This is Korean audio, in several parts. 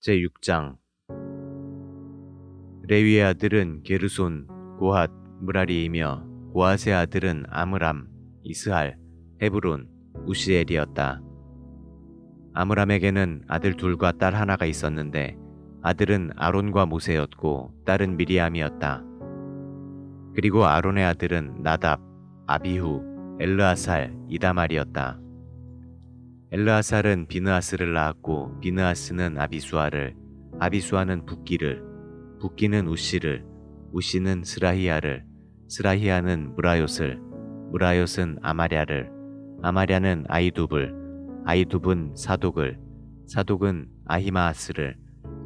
제6장 레위의 아들은 게르손, 고핫, 무라리이며 고핫의 아들은 아므람, 이스할, 헤브론, 우시엘이었다. 아므람에게는 아들 둘과 딸 하나가 있었는데 아들은 아론과 모세였고 딸은 미리암이었다. 그리고 아론의 아들은 나답, 아비후, 엘르아살, 이다말이었다. 엘르아살은 비느하스를 낳았고 비느하스는 아비수아를, 아비수아는 붓기를, 붓기는 우시를, 우시는 스라히야를, 스라히야는 무라요스를, 무라요스는 아마랴를, 아마랴는 아이둡을, 아이둡은 사독을, 사독은 아히마아스를,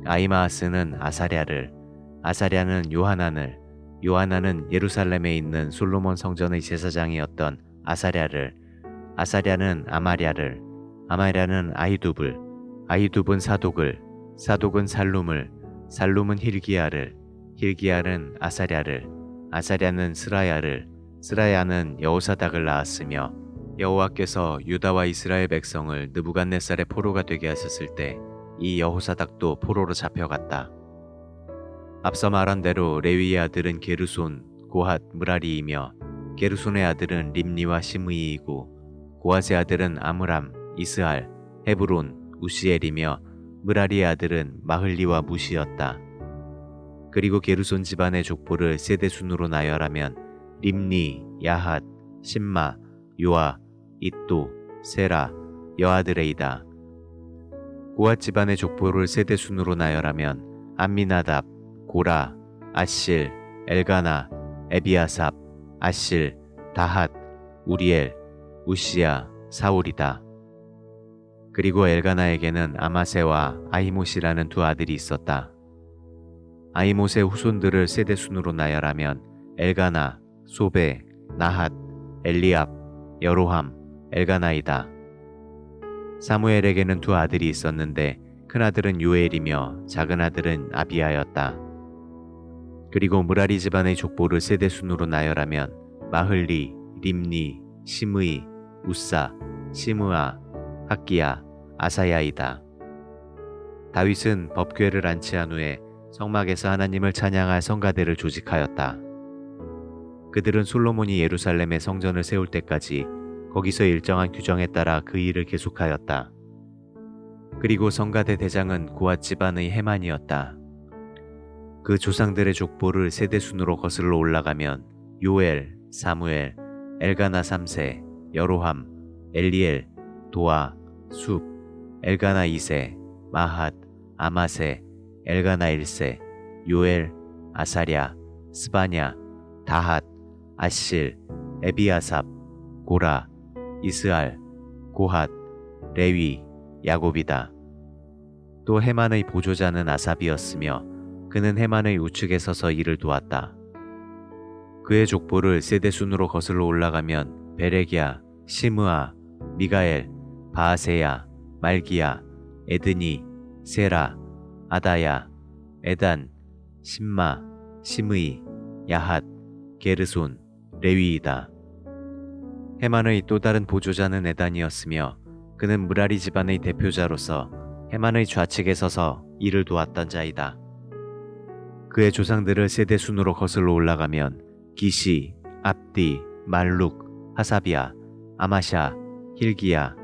아히마아스는 아사랴를, 아사랴는 요하난을, 요하난은 예루살렘에 있는 솔로몬 성전의 제사장이었던 아사랴를, 아사랴는 아마랴를, 아마랴는 아히둡을, 아히둡은 사독을, 사독은 살룸을, 살룸은 힐기야를, 힐기야는 아사랴를, 아사랴는 스라야를, 스라야는 여호사닥을 낳았으며 여호와께서 유다와 이스라엘 백성을 느부갓네살의 포로가 되게 하셨을 때 이 여호사닥도 포로로 잡혀갔다. 앞서 말한 대로 레위의 아들은 게르손, 고핫, 무라리이며 게르손의 아들은 림니와 시므이이고 고핫의 아들은 아므람, 이스할, 헤브론, 우시엘이며 무라리의 아들은 마흘리와 무시였다. 그리고 게르손 집안의 족보를 세대순으로 나열하면 림니, 야핫, 심마, 요아, 잇도, 세라, 여아드레이다. 고핫 집안의 족보를 세대순으로 나열하면 암미나답, 고라, 아실, 엘가나, 에비아삽, 아실, 다핫, 우리엘, 우시야, 사울이다. 그리고 엘가나에게는 아마세와 아히못이라는 두 아들이 있었다. 아히못의 후손들을 세대순으로 나열하면 엘가나, 소베, 나핫, 엘리압, 여로함, 엘가나이다. 사무엘에게는 두 아들이 있었는데 큰아들은 요엘이며 작은아들은 아비야였다. 그리고 무라리 집안의 족보를 세대순으로 나열하면 마흘리, 림니, 시므이, 우사, 시므아, 학기야, 아사야이다. 다윗은 법궤를 안치한 후에 성막에서 하나님을 찬양할 성가대를 조직하였다. 그들은 솔로몬이 예루살렘에 성전을 세울 때까지 거기서 일정한 규정에 따라 그 일을 계속하였다. 그리고 성가대 대장은 고핫 집안의 헤만이었다. 그 조상들의 족보를 세대순으로 거슬러 올라가면 요엘, 사무엘, 엘가나 3세, 여로함, 엘리엘, 도아, 숲, 엘가나 2세, 마핫, 아마세, 엘가나 1세, 요엘, 아사랴, 스바냐, 다핫, 아실, 에비아삽, 고라, 이스알, 고핫, 레위, 야곱이다. 또 헤만의 보조자는 아삽이었으며 그는 헤만의 우측에 서서 일을 도왔다. 그의 족보를 세대순으로 거슬러 올라가면 베레기야, 시므아, 미가엘, 바아세야, 말기야, 에드니, 세라, 아다야, 에단, 심마, 시므이, 야핫, 게르손, 레위이다. 헤만의 또 다른 보조자는 에단이었으며 그는 무라리 집안의 대표자로서 헤만의 좌측에 서서 일을 도왔던 자이다. 그의 조상들을 세대순으로 거슬러 올라가면 기시, 압디, 말룩, 하사비아, 아마샤, 힐기야,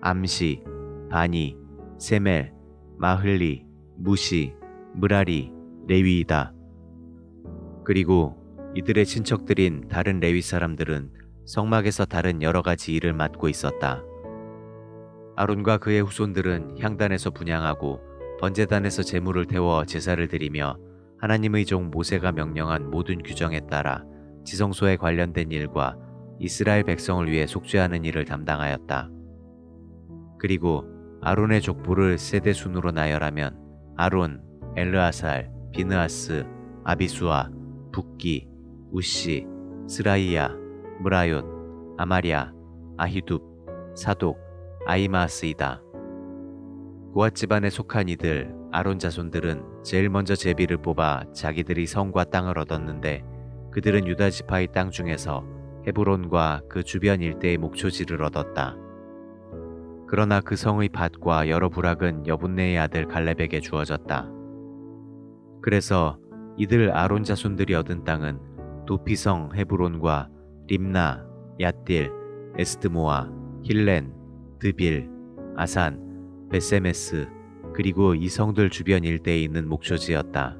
암시, 바니, 세멜, 마흘리, 무시, 무라리, 레위이다. 그리고 이들의 친척들인 다른 레위 사람들은 성막에서 다른 여러 가지 일을 맡고 있었다. 아론과 그의 후손들은 향단에서 분향하고 번제단에서 제물을 태워 제사를 드리며 하나님의 종 모세가 명령한 모든 규정에 따라 지성소에 관련된 일과 이스라엘 백성을 위해 속죄하는 일을 담당하였다. 그리고 아론의 족보를 세대순으로 나열하면 아론, 엘르아살, 비느하스, 아비수아, 붓기, 우시, 스라이야, 무라욤, 아마랴, 아히둡, 사독, 아히마아스이다. 고핫 집안에 속한 이들 아론 자손들은 제일 먼저 제비를 뽑아 자기들이 성과 땅을 얻었는데 그들은 유다 지파의 땅 중에서 헤브론과 그 주변 일대의 목초지를 얻었다. 그러나 그 성의 밭과 여러 부락은 여분네의 아들 갈렙에게 주어졌다. 그래서 이들 아론 자손들이 얻은 땅은 도피성 헤브론과 림나, 얏딜, 에스드모아, 힐렌, 드빌, 아산, 베세메스 그리고 이 성들 주변 일대에 있는 목초지였다.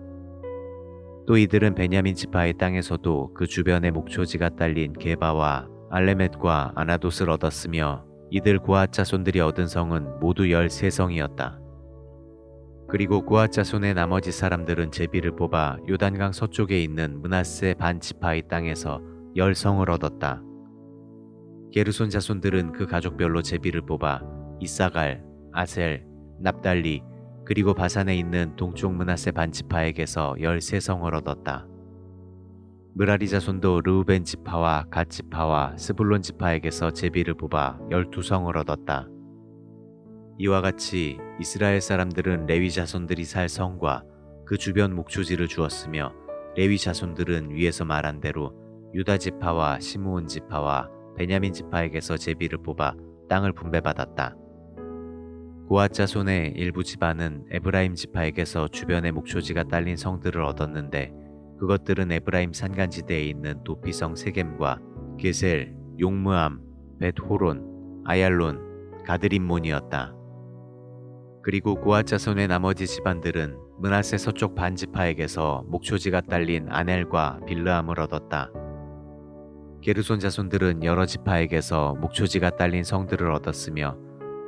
또 이들은 베냐민 지파의 땅에서도 그 주변의 목초지가 딸린 게바와 알레멧과 아나돗을 얻었으며 이들 고앗 자손들이 얻은 성은 모두 13성이었다. 그리고 고앗 자손의 나머지 사람들은 제비를 뽑아 요단강 서쪽에 있는 므낫세 반 지파의 땅에서 10성을 얻었다. 게르손 자손들은 그 가족별로 제비를 뽑아 이사갈, 아셀, 납달리 그리고 바산에 있는 동쪽 므낫세 반 지파에게서 13성을 얻었다. 므라리 자손도 르우벤 지파와 갓 지파와 스불론 지파에게서 제비를 뽑아 12성을 얻었다. 이와 같이 이스라엘 사람들은 레위 자손들이 살 성과 그 주변 목초지를 주었으며 레위 자손들은 위에서 말한 대로 유다 지파와 시므온 지파와 베냐민 지파에게서 제비를 뽑아 땅을 분배받았다. 고앗 자손의 일부 집안은 에브라임 지파에게서 주변의 목초지가 딸린 성들을 얻었는데 그것들은 에브라임 산간지대에 있는 도피성 세겜과 게셀, 용므암, 벳호론, 아얄론, 가드림몬이었다. 그리고 고앗 자손의 나머지 집안들은 므낫세 서쪽 반지파에게서 목초지가 딸린 아넬과 빌르암을 얻었다. 게르손 자손들은 여러 지파에게서 목초지가 딸린 성들을 얻었으며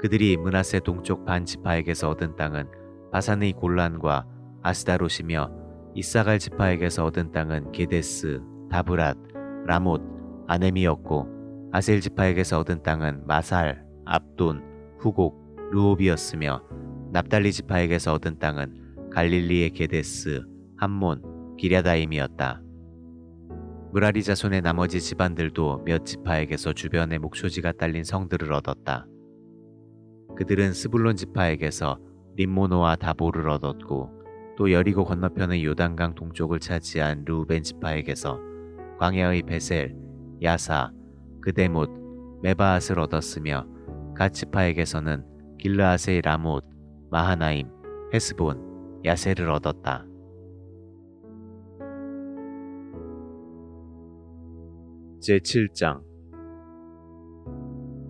그들이 므낫세 동쪽 반지파에게서 얻은 땅은 바산의 골란과 아스다롯이며 이사갈 지파에게서 얻은 땅은 게데스, 다브랏, 라못, 아넴이었고 아셀 지파에게서 얻은 땅은 마살, 압돈, 후곡, 르홉이었으며 납달리 지파에게서 얻은 땅은 갈릴리의 게데스, 함몬, 기랴다임이었다. 므라리 자손의 나머지 집안들도 몇 지파에게서 주변의 목초지가 딸린 성들을 얻었다. 그들은 스불론 지파에게서 림모노와 다보를 얻었고 또 여리고 건너편의 요단강 동쪽을 차지한 르우벤 지파에게서 광야의 베셀, 야사, 그데못, 메바앗을 얻었으며 갓 지파에게서는 길르앗의 라못, 마하나임, 헤스본, 야셀을 얻었다. 제7장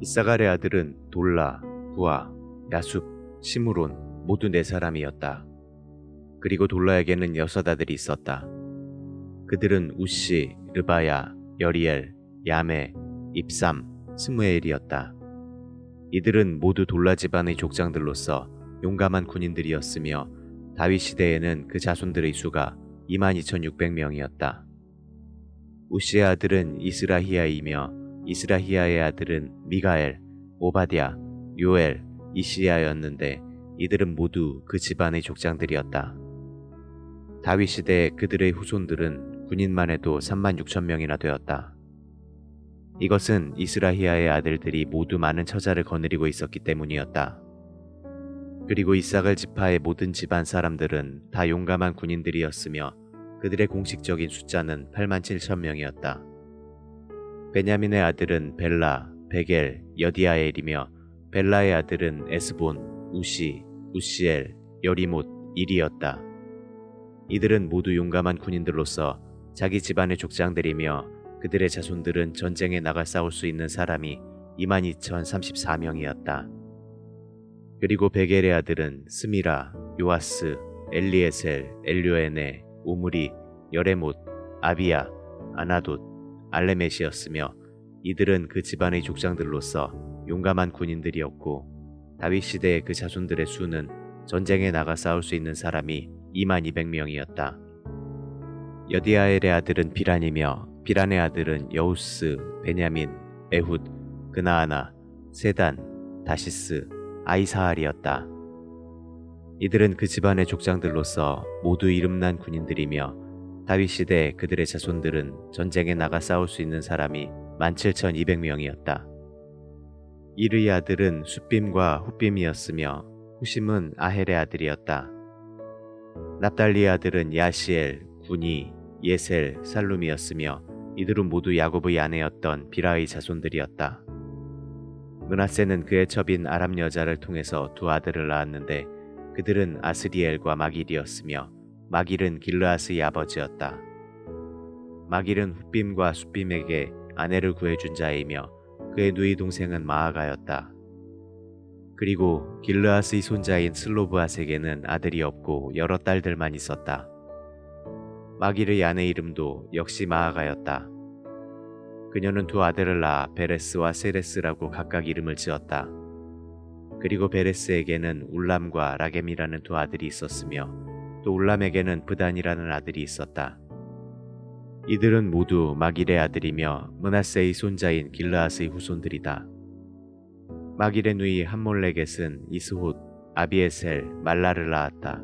이사갈의 아들은 돌라, 부아, 야숲, 시므론 모두 4사람이었다. 그리고 돌라에게는 6 아들이 있었다. 그들은 우시, 르바야, 여리엘, 야메, 입삼, 스무엘이었다. 이들은 모두 돌라 집안의 족장들로서 용감한 군인들이었으며 다윗 시대에는 그 자손들의 수가 22,600명이었다. 우시의 아들은 이스라히야이며 이스라히야의 아들은 미가엘, 오바댜, 요엘, 이시야였는데 이들은 모두 그 집안의 족장들이었다. 다윗 시대에 그들의 후손들은 군인만 해도 36,000명이나 되었다. 이것은 이스라히야의 아들들이 모두 많은 처자를 거느리고 있었기 때문이었다. 그리고 이사갈 지파의 모든 집안 사람들은 다 용감한 군인들이었으며 그들의 공식적인 숫자는 87,000명이었다. 베냐민의 아들은 벨라, 베겔, 여디아엘이며 벨라의 아들은 에스본, 우시, 우시엘, 여리못, 일이었다. 이들은 모두 용감한 군인들로서 자기 집안의 족장들이며 그들의 자손들은 전쟁에 나가 싸울 수 있는 사람이 22,034명이었다. 그리고 베겔의 아들은 스미라, 요아스, 엘리에셀, 엘료에네, 오므리, 여레못, 아비야, 아나돗, 알레멧이었으며 이들은 그 집안의 족장들로서 용감한 군인들이었고 다윗 시대의 그 자손들의 수는 전쟁에 나가 싸울 수 있는 사람이 22,000명이었다. 여디아엘의 아들은 비란이며 비란의 아들은 여우스, 베냐민, 에훗, 그나아나, 세단, 다시스, 아이사알이었다. 이들은 그 집안의 족장들로서 모두 이름난 군인들이며 다윗 시대 그들의 자손들은 전쟁에 나가 싸울 수 있는 사람이 17,200명이었다. 이르의 아들은 숫빔과 훗빔이었으며 후심은 아헬의 아들이었다. 납달리의 아들은 야시엘, 구니, 예셀, 살룸이었으며 이들은 모두 야곱의 아내였던 비라의 자손들이었다. 므낫세는 그의 첩인 아람 여자를 통해서 두 아들을 낳았는데 그들은 아스리엘과 마길이었으며 마길은 길르앗의 아버지였다. 마길은 훗빔과 숫빔에게 아내를 구해준 자이며 그의 누이 동생은 마아가였다. 그리고 길르앗의 손자인 슬로브앗에게는 아들이 없고 여러 딸들만 있었다. 마길의 아내 이름도 역시 마아가였다. 그녀는 두 아들을 낳아 베레스와 세레스라고 각각 이름을 지었다. 그리고 베레스에게는 울람과 라겜이라는 두 아들이 있었으며 또 울람에게는 브단이라는 아들이 있었다. 이들은 모두 마길의 아들이며 므낫세의 손자인 길르앗의 후손들이다. 마길의 누이 함몰레겟은 이스훗, 아비에셀, 말라를 낳았다.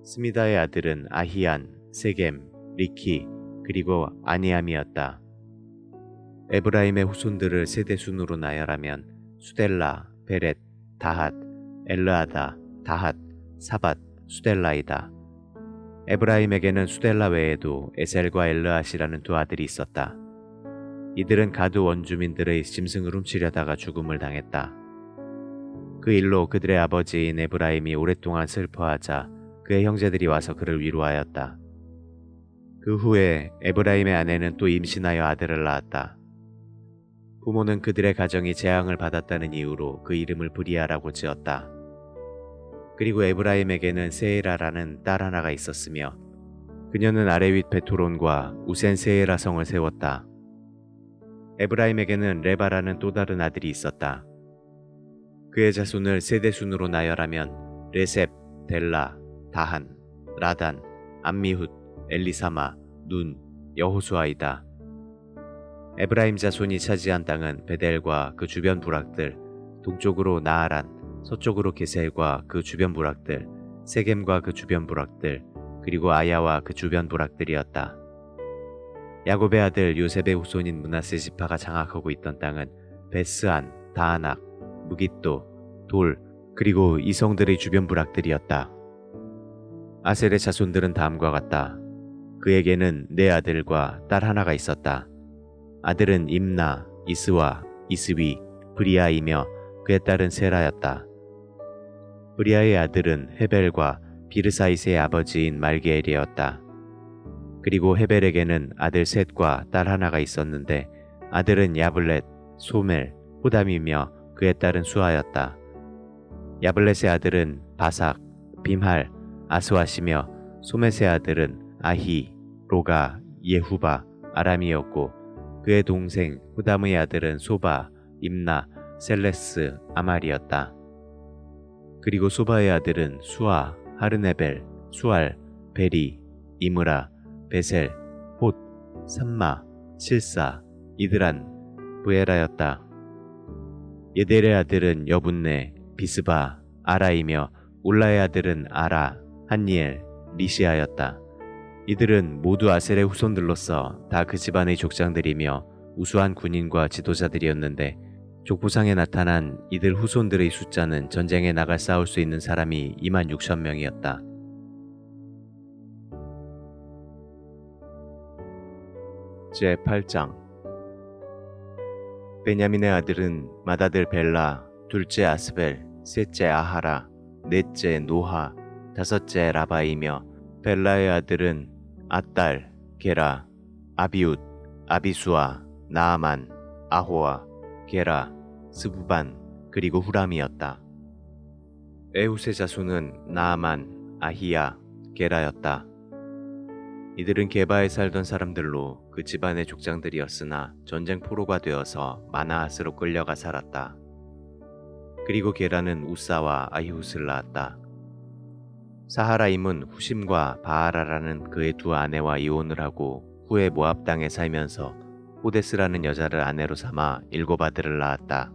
스미다의 아들은 아히안, 세겜, 리키, 그리고 아니암이었다. 에브라임의 후손들을 세대순으로 나열하면 수델라, 베렛, 다핫, 엘르아다, 다핫, 사밧, 수델라이다. 에브라임에게는 수델라 외에도 에셀과 엘르앗이라는 두 아들이 있었다. 이들은 가드 원주민들의 짐승을 훔치려다가 죽음을 당했다. 그 일로 그들의 아버지인 에브라임이 오랫동안 슬퍼하자 그의 형제들이 와서 그를 위로하였다. 그 후에 에브라임의 아내는 또 임신하여 아들을 낳았다. 부모는 그들의 가정이 재앙을 받았다는 이유로 그 이름을 브리아라고 지었다. 그리고 에브라임에게는 세에라라는 딸 하나가 있었으며 그녀는 아레윗 베토론과 우센 세에라 성을 세웠다. 에브라임에게는 레바라는 또 다른 아들이 있었다. 그의 자손을 세대순으로 나열하면 레셉, 델라, 다한, 라단, 암미훗, 엘리사마, 눈, 여호수아이다. 에브라임 자손이 차지한 땅은 베델과 그 주변 부락들, 동쪽으로 나아란, 서쪽으로 게셀과 그 주변 부락들, 세겜과 그 주변 부락들, 그리고 아야와 그 주변 부락들이었다. 야곱의 아들 요셉의 후손인 므낫세 지파가 장악하고 있던 땅은 베스안, 다아낙, 무깃도, 돌, 그리고 이 성들의 주변 부락들이었다. 아셀의 자손들은 다음과 같다. 그에게는 네 아들과 딸 하나가 있었다. 아들은 임나, 이스와, 이스위, 브리아이며 그의 딸은 세라였다. 브리아의 아들은 헤벨과 비르사이스의 아버지인 말게엘이었다. 그리고 헤벨에게는 아들 셋과 딸 하나가 있었는데 아들은 야블렛, 소멜, 호담이며 그의 딸은 수아였다. 야블렛의 아들은 바삭, 빔할, 아스와시며 소멜의 아들은 아히, 로가, 예후바, 아람이었고 그의 동생 후담의 아들은 소바, 임나, 셀레스, 아말이었다. 그리고 소바의 아들은 수아, 하르네벨, 수알, 베리, 이므라, 베셀, 톳, 삼마, 실사, 이드란, 부에라였다. 예델의 아들은 여분네, 비스바, 아라이며 울라의 아들은 아라, 한니엘, 리시아였다. 이들은 모두 아셀의 후손들로서 다 그 집안의 족장들이며 우수한 군인과 지도자들이었는데 족보상에 나타난 이들 후손들의 숫자는 전쟁에 나가 싸울 수 있는 사람이 26,000명이었다. 제8장 베냐민의 아들은 맏아들 벨라, 둘째 아스벨, 셋째 아하라, 넷째 노하, 다섯째 라바이며 벨라의 아들은 앗달, 게라, 아비웃, 아비수아, 나아만, 아호아, 게라, 스부반, 그리고 후람이었다. 에훗의 자손은 나아만, 아히야, 게라였다. 이들은 게바에 살던 사람들로 그 집안의 족장들이었으나 전쟁 포로가 되어서 마나앗으로 끌려가 살았다. 그리고 게라는 우사와 아히훗을 낳았다. 사하라임은 후심과 바하라라는 그의 두 아내와 이혼을 하고 후에 모압 땅에 살면서 호데스라는 여자를 아내로 삼아 7 아들을 낳았다.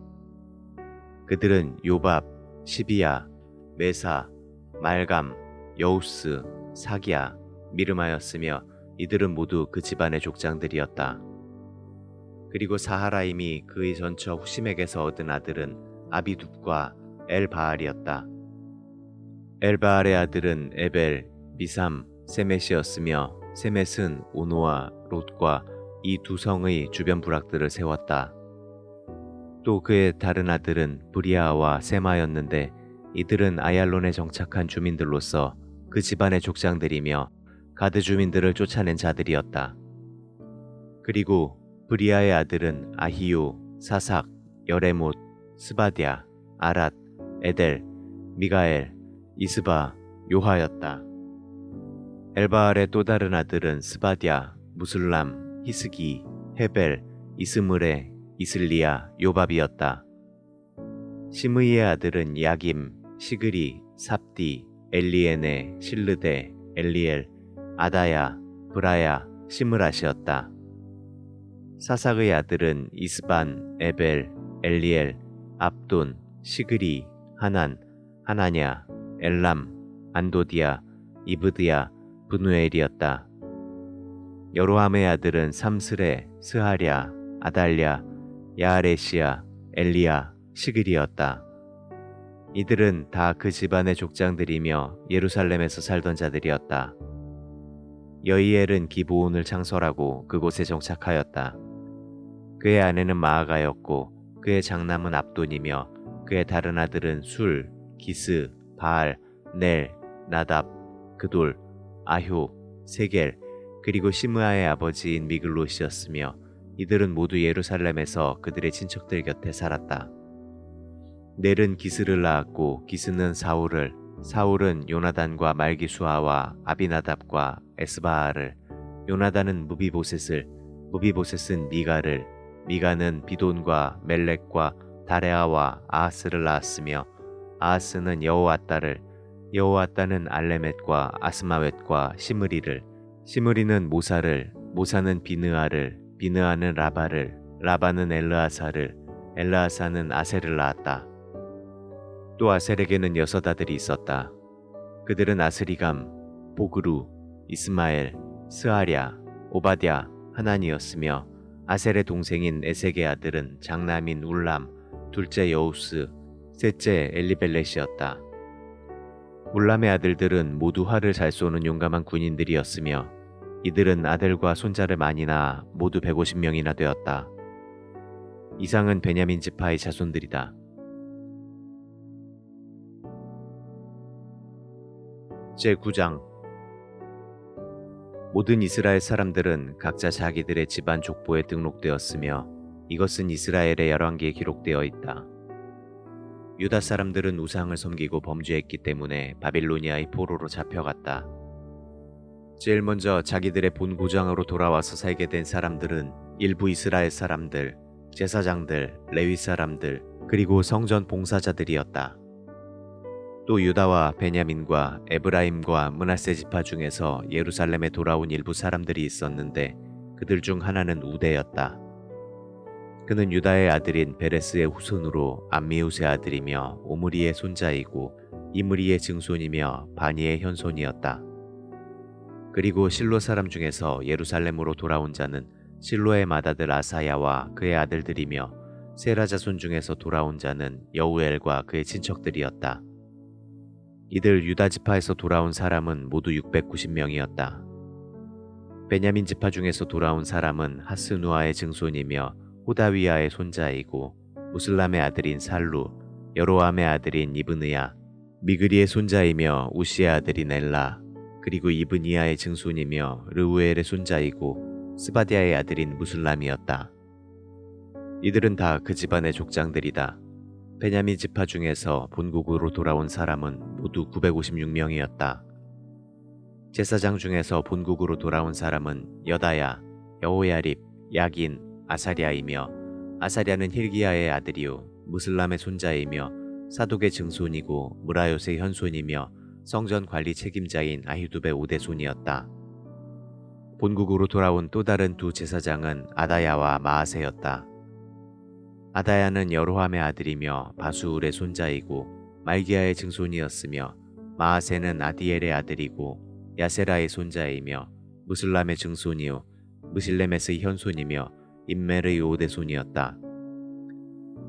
그들은 요밥, 시비야, 메사, 말감, 여우스, 사기야, 미르마였으며 이들은 모두 그 집안의 족장들이었다. 그리고 사하라임이 그의 전처 후심에게서 얻은 아들은 아비둡과 엘바알이었다. 엘바알의 아들은 에벨, 미삼, 세мет이었으며 세멧은 오노와 롯과 이 두 성의 주변 부락들을 세웠다. 또 그의 다른 아들은 브리아와 세마였는데 이들은 아얄론에 정착한 주민들로서 그 집안의 족장들이며 가드 주민들을 쫓아낸 자들이었다. 그리고 브리아의 아들은 아히요, 사삭, 여레못, 스바디아, 아랏, 에델, 미가엘, 이스바, 요하였다. 엘바알의 또 다른 아들은 스바디아, 무슬람, 히스기, 헤벨, 이스므레, 이슬리아, 요밥이었다. 시므이의 아들은 야김, 시그리, 삽디, 엘리에네, 실르데, 엘리엘, 아다야, 브라야, 시므라시였다. 사삭의 아들은 이스반, 에벨, 엘리엘, 압돈, 시그리, 하난, 하나냐, 엘람, 안도디아, 이브드야, 브누엘이었다. 여로함의 아들은 삼스레, 스하랴, 아달랴, 야아레시아, 엘리야, 시글이었다. 이들은 다 그 집안의 족장들이며 예루살렘에서 살던 자들이었다. 여이엘은 기브온을 창설하고 그곳에 정착하였다. 그의 아내는 마아가였고 그의 장남은 압돈이며 그의 다른 아들은 술, 기스, 바알, 넬, 나답, 그돌, 아효, 세겔, 그리고 시므아의 아버지인 미글롯이었으며 이들은 모두 예루살렘에서 그들의 친척들 곁에 살았다. 넬은 기스를 낳았고 기스는 사울을, 사울은 요나단과 말기수아와 아비나답과 에스바알을, 요나단은 무비보셋을, 무비보셋은 미가를, 미가는 비돈과 멜렉과 다레아와 아하스를 낳았으며 아하스는 여호아따를, 여호아따는 알레멧과 아스마웻과 시므리를, 시므리는 모사를, 모사는 비느아를, 비느아는 라바를, 라바는 엘르아사를, 엘르아사는 아셀을 낳았다. 또 아셀에게는 6 아들이 있었다. 그들은 아스리감, 보그루, 이스마엘, 스하랴, 오바댜, 하나니였으며 아셀의 동생인 에색의 아들은 장남인 울람, 둘째 여우스, 셋째 엘리벨렛이었다. 울람의 아들들은 모두 활을 잘 쏘는 용감한 군인들이었으며 이들은 아들과 손자를 많이 낳아 모두 150명이나 되었다. 이상은 베냐민 지파의 자손들이다. 제9장 모든 이스라엘 사람들은 각자 자기들의 집안 족보에 등록되었으며 이것은 이스라엘의 열왕기에 기록되어 있다. 유다 사람들은 우상을 섬기고 범죄했기 때문에 바빌로니아의 포로로 잡혀갔다. 제일 먼저 자기들의 본 고장으로 돌아와서 살게 된 사람들은 일부 이스라엘 사람들, 제사장들, 레위 사람들, 그리고 성전 봉사자들이었다. 또 유다와 베냐민과 에브라임과 므낫세 지파 중에서 예루살렘에 돌아온 일부 사람들이 있었는데 그들 중 하나는 우대였다. 그는 유다의 아들인 베레스의 후손으로 암미우스의 아들이며 오므리의 손자이고 이므리의 증손이며 바니의 현손이었다. 그리고 실로 사람 중에서 예루살렘으로 돌아온 자는 실로의 맏아들 아사야와 그의 아들들이며 세라 자손 중에서 돌아온 자는 여우엘과 그의 친척들이었다. 이들 유다 지파에서 돌아온 사람은 모두 690명이었다. 베냐민 지파 중에서 돌아온 사람은 하스누아의 증손이며 호다위아의 손자이고 무슬람의 아들인 살루, 여로암의 아들인 이브느야, 미그리의 손자이며 우시의 아들인 엘라, 그리고 이브니아의 증손이며 르우엘의 손자이고 스바디아의 아들인 무슬람이었다. 이들은 다 그 집안의 족장들이다. 베냐민 지파 중에서 본국으로 돌아온 사람은 모두 956명이었다. 제사장 중에서 본국으로 돌아온 사람은 여다야, 여호야립, 야긴, 아사랴이며 아사랴는 힐기야의 아들이요 무슬람의 손자이며 사독의 증손이고 무라요스의 현손이며 성전 관리 책임자인 아히두베 5대손이었다. 본국으로 돌아온 또 다른 두 제사장은 아다야와 마아세였다. 아다야는 여로함의 아들이며 바수울의 손자이고 말기야의 증손이었으며 마아세는 아디엘의 아들이고 야세라의 손자이며 무슬람의 증손이요 무실레메스의 현손이며 임멜의 5대손이었다.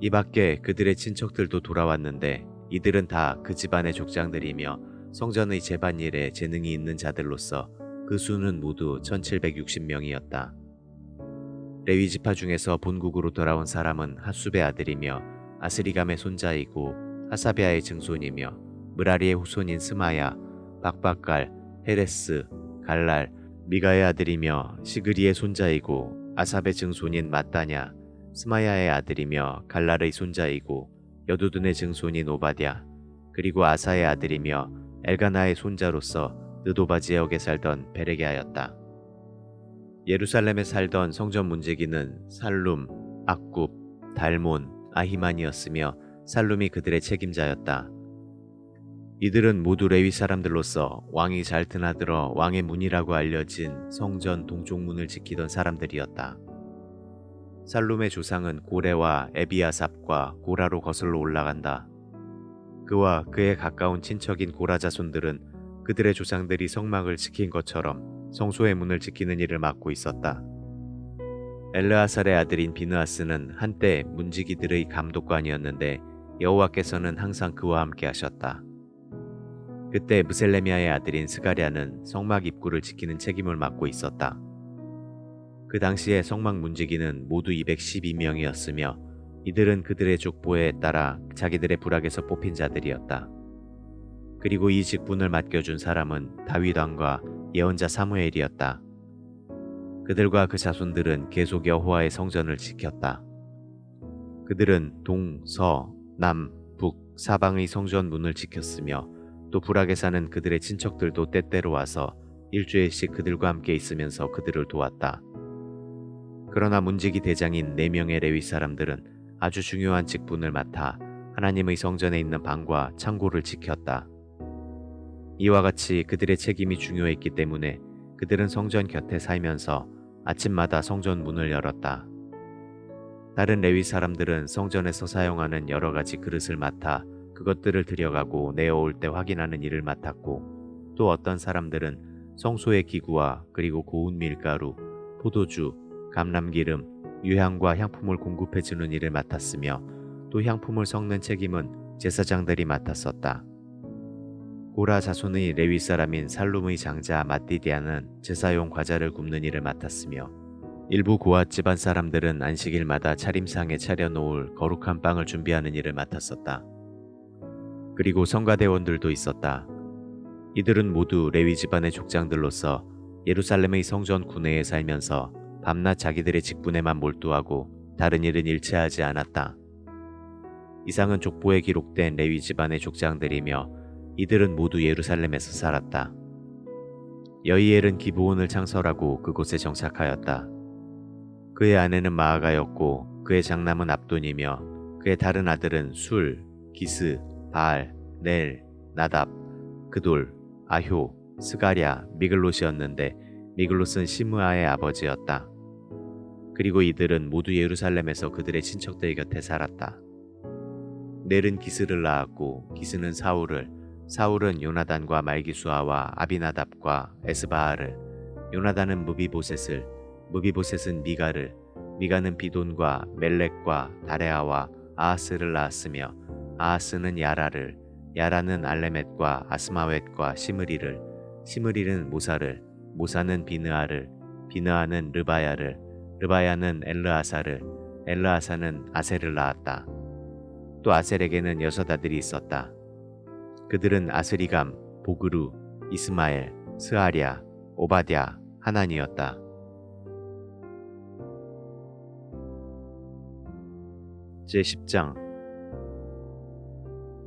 이 밖에 그들의 친척들도 돌아왔는데 이들은 다 그 집안의 족장들이며 성전의 제반일에 재능이 있는 자들로서 그 수는 모두 1760명이었다. 레위 지파 중에서 본국으로 돌아온 사람은 핫숲의 아들이며 아스리감의 손자이고 하사비아의 증손이며 므라리의 후손인 스마야, 박박갈, 헤레스, 갈랄, 미가의 아들이며 시그리의 손자이고 아삽의 증손인 마따냐, 스마야의 아들이며 갈랄의 손자이고 여두둔의 증손인 오바댜, 그리고 아사의 아들이며 엘가나의 손자로서 느도바 지역에 살던 베레게하였다. 예루살렘에 살던 성전 문지기는 살룸, 악굽, 달몬, 아히만이었으며 살룸이 그들의 책임자였다. 이들은 모두 레위 사람들로서 왕이 잘 드나들어 왕의 문이라고 알려진 성전 동쪽 문을 지키던 사람들이었다. 살룸의 조상은 고레와 에비아삽과 고라로 거슬러 올라간다. 그와 그에 가까운 친척인 고라 자손들은 그들의 조상들이 성막을 지킨 것처럼 성소의 문을 지키는 일을 맡고 있었다. 엘르아살의 아들인 비느하스는 한때 문지기들의 감독관이었는데 여호와께서는 항상 그와 함께 하셨다. 그때 무셀레미아의 아들인 스가랴는 성막 입구를 지키는 책임을 맡고 있었다. 그 당시에 성막 문지기는 모두 212명이었으며 이들은 그들의 족보에 따라 자기들의 부락에서 뽑힌 자들이었다. 그리고 이 직분을 맡겨준 사람은 다윗 왕과 예언자 사무엘이었다. 그들과 그 자손들은 계속 여호와의 성전을 지켰다. 그들은 동, 서, 남, 북, 사방의 성전 문을 지켰으며 또 부락에 사는 그들의 친척들도 때때로 와서 일주일씩 그들과 함께 있으면서 그들을 도왔다. 그러나 문지기 대장인 4명의 레위 사람들은 아주 중요한 직분을 맡아 하나님의 성전에 있는 방과 창고를 지켰다. 이와 같이 그들의 책임이 중요했기 때문에 그들은 성전 곁에 살면서 아침마다 성전 문을 열었다. 다른 레위 사람들은 성전에서 사용하는 여러 가지 그릇을 맡아 그것들을 들여가고 내어올 때 확인하는 일을 맡았고, 또 어떤 사람들은 성소의 기구와 그리고 고운 밀가루, 포도주, 감람기름, 유향과 향품을 공급해주는 일을 맡았으며 또 향품을 섞는 책임은 제사장들이 맡았었다. 고라 자손의 레위 사람인 살룸의 장자 마띠디아는 제사용 과자를 굽는 일을 맡았으며 일부 고앗 집안 사람들은 안식일마다 차림상에 차려놓을 거룩한 빵을 준비하는 일을 맡았었다. 그리고 성가대원들도 있었다. 이들은 모두 레위 집안의 족장들로서 예루살렘의 성전 구내에 살면서 밤낮 자기들의 직분에만 몰두하고 다른 일은 일체하지 않았다. 이상은 족보에 기록된 레위 집안의 족장들이며 이들은 모두 예루살렘에서 살았다. 여이엘은 기브온을 창설하고 그곳에 정착하였다. 그의 아내는 마아가였고 그의 장남은 압돈이며 그의 다른 아들은 술, 기스, 바알, 넬, 나답, 그돌, 아효, 스가랴, 미글롯이었는데 미글롯은 시므아의 아버지였다. 그리고 이들은 모두 예루살렘에서 그들의 친척들 곁에 살았다. 넬은 기스를 낳았고 기스는 사울을, 사울은 요나단과 말기수아와 아비나답과 에스바알을, 요나단은 무비보셋을, 무비보셋은 미가를, 미가는 비돈과 멜렉과 다레아와 아하스를 낳았으며 아하스는 야라를, 야라는 알레멧과 아스마웻과 시므리를, 시므리는 모사를, 모사는 비느아를, 비느아는 르바야를, 르바야는 엘르아사를, 엘르아사는 아셀을 낳았다. 또 아셀에게는 6 아들이 있었다. 그들은 아스리감, 보그루, 이스마엘, 스아랴, 오바댜, 하난이었다. 제10장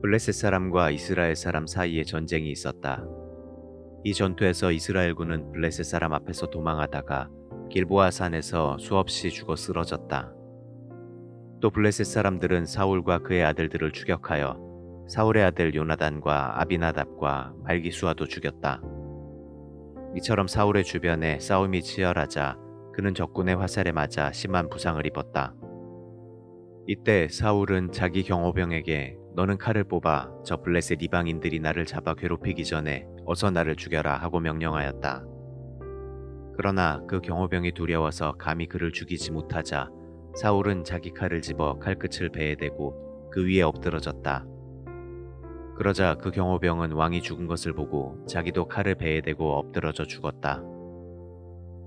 블레셋 사람과 이스라엘 사람 사이에 전쟁이 있었다. 이 전투에서 이스라엘군은 블레셋 사람 앞에서 도망하다가 길보아 산에서 수없이 죽어 쓰러졌다. 또 블레셋 사람들은 사울과 그의 아들들을 추격하여 사울의 아들 요나단과 아비나답과 말기수아도 죽였다. 이처럼 사울의 주변에 싸움이 치열하자 그는 적군의 화살에 맞아 심한 부상을 입었다. 이때 사울은 자기 경호병에게 너는 칼을 뽑아 저 블레셋 이방인들이 나를 잡아 괴롭히기 전에 어서 나를 죽여라 하고 명령하였다. 그러나 그 경호병이 두려워서 감히 그를 죽이지 못하자 사울은 자기 칼을 집어 칼끝을 배에 대고 그 위에 엎드러졌다. 그러자 그 경호병은 왕이 죽은 것을 보고 자기도 칼을 배에 대고 엎드러져 죽었다.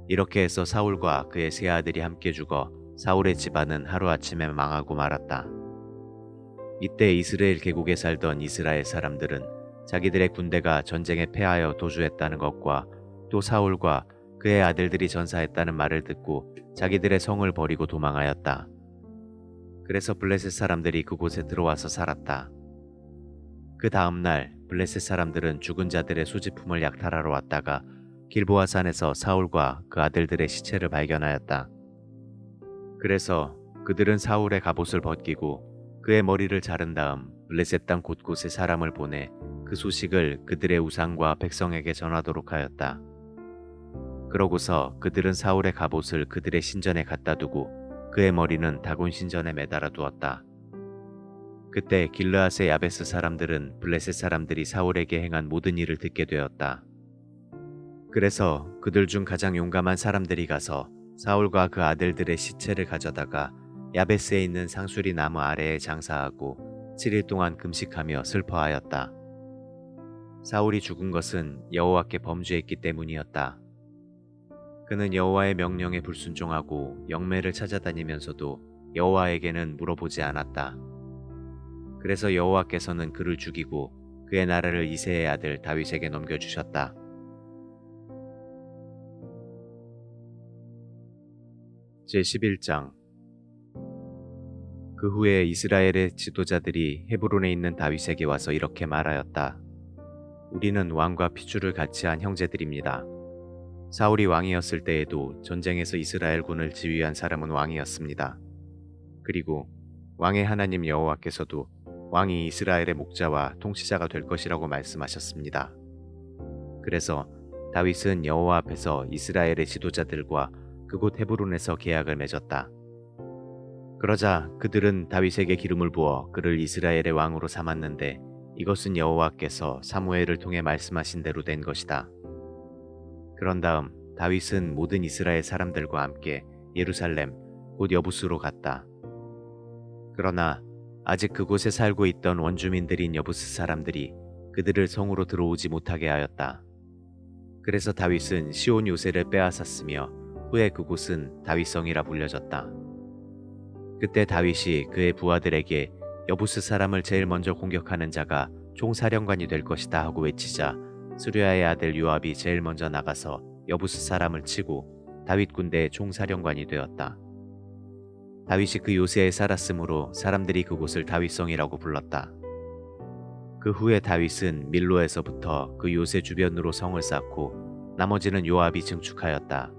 이렇게 해서 사울과 그의 세 아들이 함께 죽어 사울의 집안은 하루아침에 망하고 말았다. 이때 이스라엘 계곡에 살던 이스라엘 사람들은 자기들의 군대가 전쟁에 패하여 도주했다는 것과 또 사울과 그의 아들들이 전사했다는 말을 듣고 자기들의 성을 버리고 도망하였다. 그래서 블레셋 사람들이 그곳에 들어와서 살았다. 그 다음 날 블레셋 사람들은 죽은 자들의 소지품을 약탈하러 왔다가 길보아 산에서 사울과 그 아들들의 시체를 발견하였다. 그래서 그들은 사울의 갑옷을 벗기고 그의 머리를 자른 다음 블레셋 땅 곳곳에 사람을 보내 그 소식을 그들의 우상과 백성에게 전하도록 하였다. 그러고서 그들은 사울의 갑옷을 그들의 신전에 갖다 두고 그의 머리는 다곤 신전에 매달아 두었다. 그때 길르앗의 야베스 사람들은 블레셋 사람들이 사울에게 행한 모든 일을 듣게 되었다. 그래서 그들 중 가장 용감한 사람들이 가서 사울과 그 아들들의 시체를 가져다가 야베스에 있는 상수리 나무 아래에 장사하고 7일 동안 금식하며 슬퍼하였다. 사울이 죽은 것은 여호와께 범죄했기 때문이었다. 그는 여호와의 명령에 불순종하고 영매를 찾아다니면서도 여호와에게는 물어보지 않았다. 그래서 여호와께서는 그를 죽이고 그의 나라를 이새의 아들 다윗에게 넘겨주셨다. 제11장. 그 후에 이스라엘의 지도자들이 헤브론에 있는 다윗에게 와서 이렇게 말하였다. 우리는 왕과 핏줄을 같이 한 형제들입니다. 사울이 왕이었을 때에도 전쟁에서 이스라엘군을 지휘한 사람은 왕이었습니다. 그리고 왕의 하나님 여호와께서도 왕이 이스라엘의 목자와 통치자가 될 것이라고 말씀하셨습니다. 그래서 다윗은 여호와 앞에서 이스라엘의 지도자들과 그곳 헤브론에서 계약을 맺었다. 그러자 그들은 다윗에게 기름을 부어 그를 이스라엘의 왕으로 삼았는데 이것은 여호와께서 사무엘을 통해 말씀하신 대로 된 것이다. 그런 다음 다윗은 모든 이스라엘 사람들과 함께 예루살렘 곧 여부스로 갔다. 그러나 아직 그곳에 살고 있던 원주민들인 여부스 사람들이 그들을 성으로 들어오지 못하게 하였다. 그래서 다윗은 시온 요새를 빼앗았으며 후에 그곳은 다윗성이라 불려졌다. 그때 다윗이 그의 부하들에게 여부스 사람을 제일 먼저 공격하는 자가 총사령관이 될 것이다 하고 외치자 스루야의 아들 요압이 제일 먼저 나가서 여부스 사람을 치고 다윗 군대의 총사령관이 되었다. 다윗이 그 요새에 살았으므로 사람들이 그곳을 다윗성이라고 불렀다. 그 후에 다윗은 밀로에서부터 그 요새 주변으로 성을 쌓고 나머지는 요압이 증축하였다.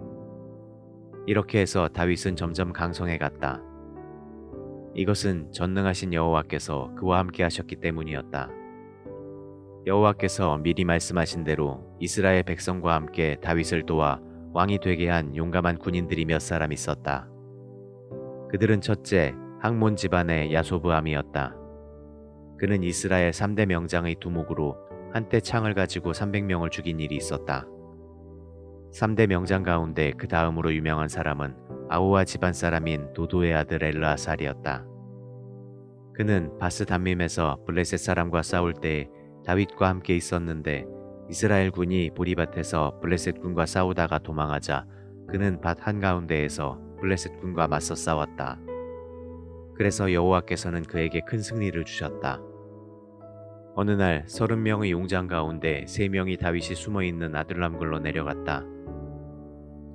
이렇게 해서 다윗은 점점 강성해 갔다. 이것은 전능하신 여호와께서 그와 함께 하셨기 때문이었다. 여호와께서 미리 말씀하신 대로 이스라엘 백성과 함께 다윗을 도와 왕이 되게 한 용감한 군인들이 몇 사람 있었다. 그들은 첫째 학몬 집안의 야소브암이었다. 그는 이스라엘 3대 명장의 두목으로 한때 창을 가지고 300명을 죽인 일이 있었다. 3대 명장 가운데 그 다음으로 유명한 사람은 아우아 집안 사람인 도도의 아들 엘르아살이었다. 그는 바스 담밈에서 블레셋 사람과 싸울 때 다윗과 함께 있었는데 이스라엘 군이 보리밭에서 블레셋 군과 싸우다가 도망하자 그는 밭 한가운데에서 블레셋 군과 맞서 싸웠다. 그래서 여호와께서는 그에게 큰 승리를 주셨다. 어느 날 30명의 용장 가운데 3명이 다윗이 숨어있는 아둘람굴로 내려갔다.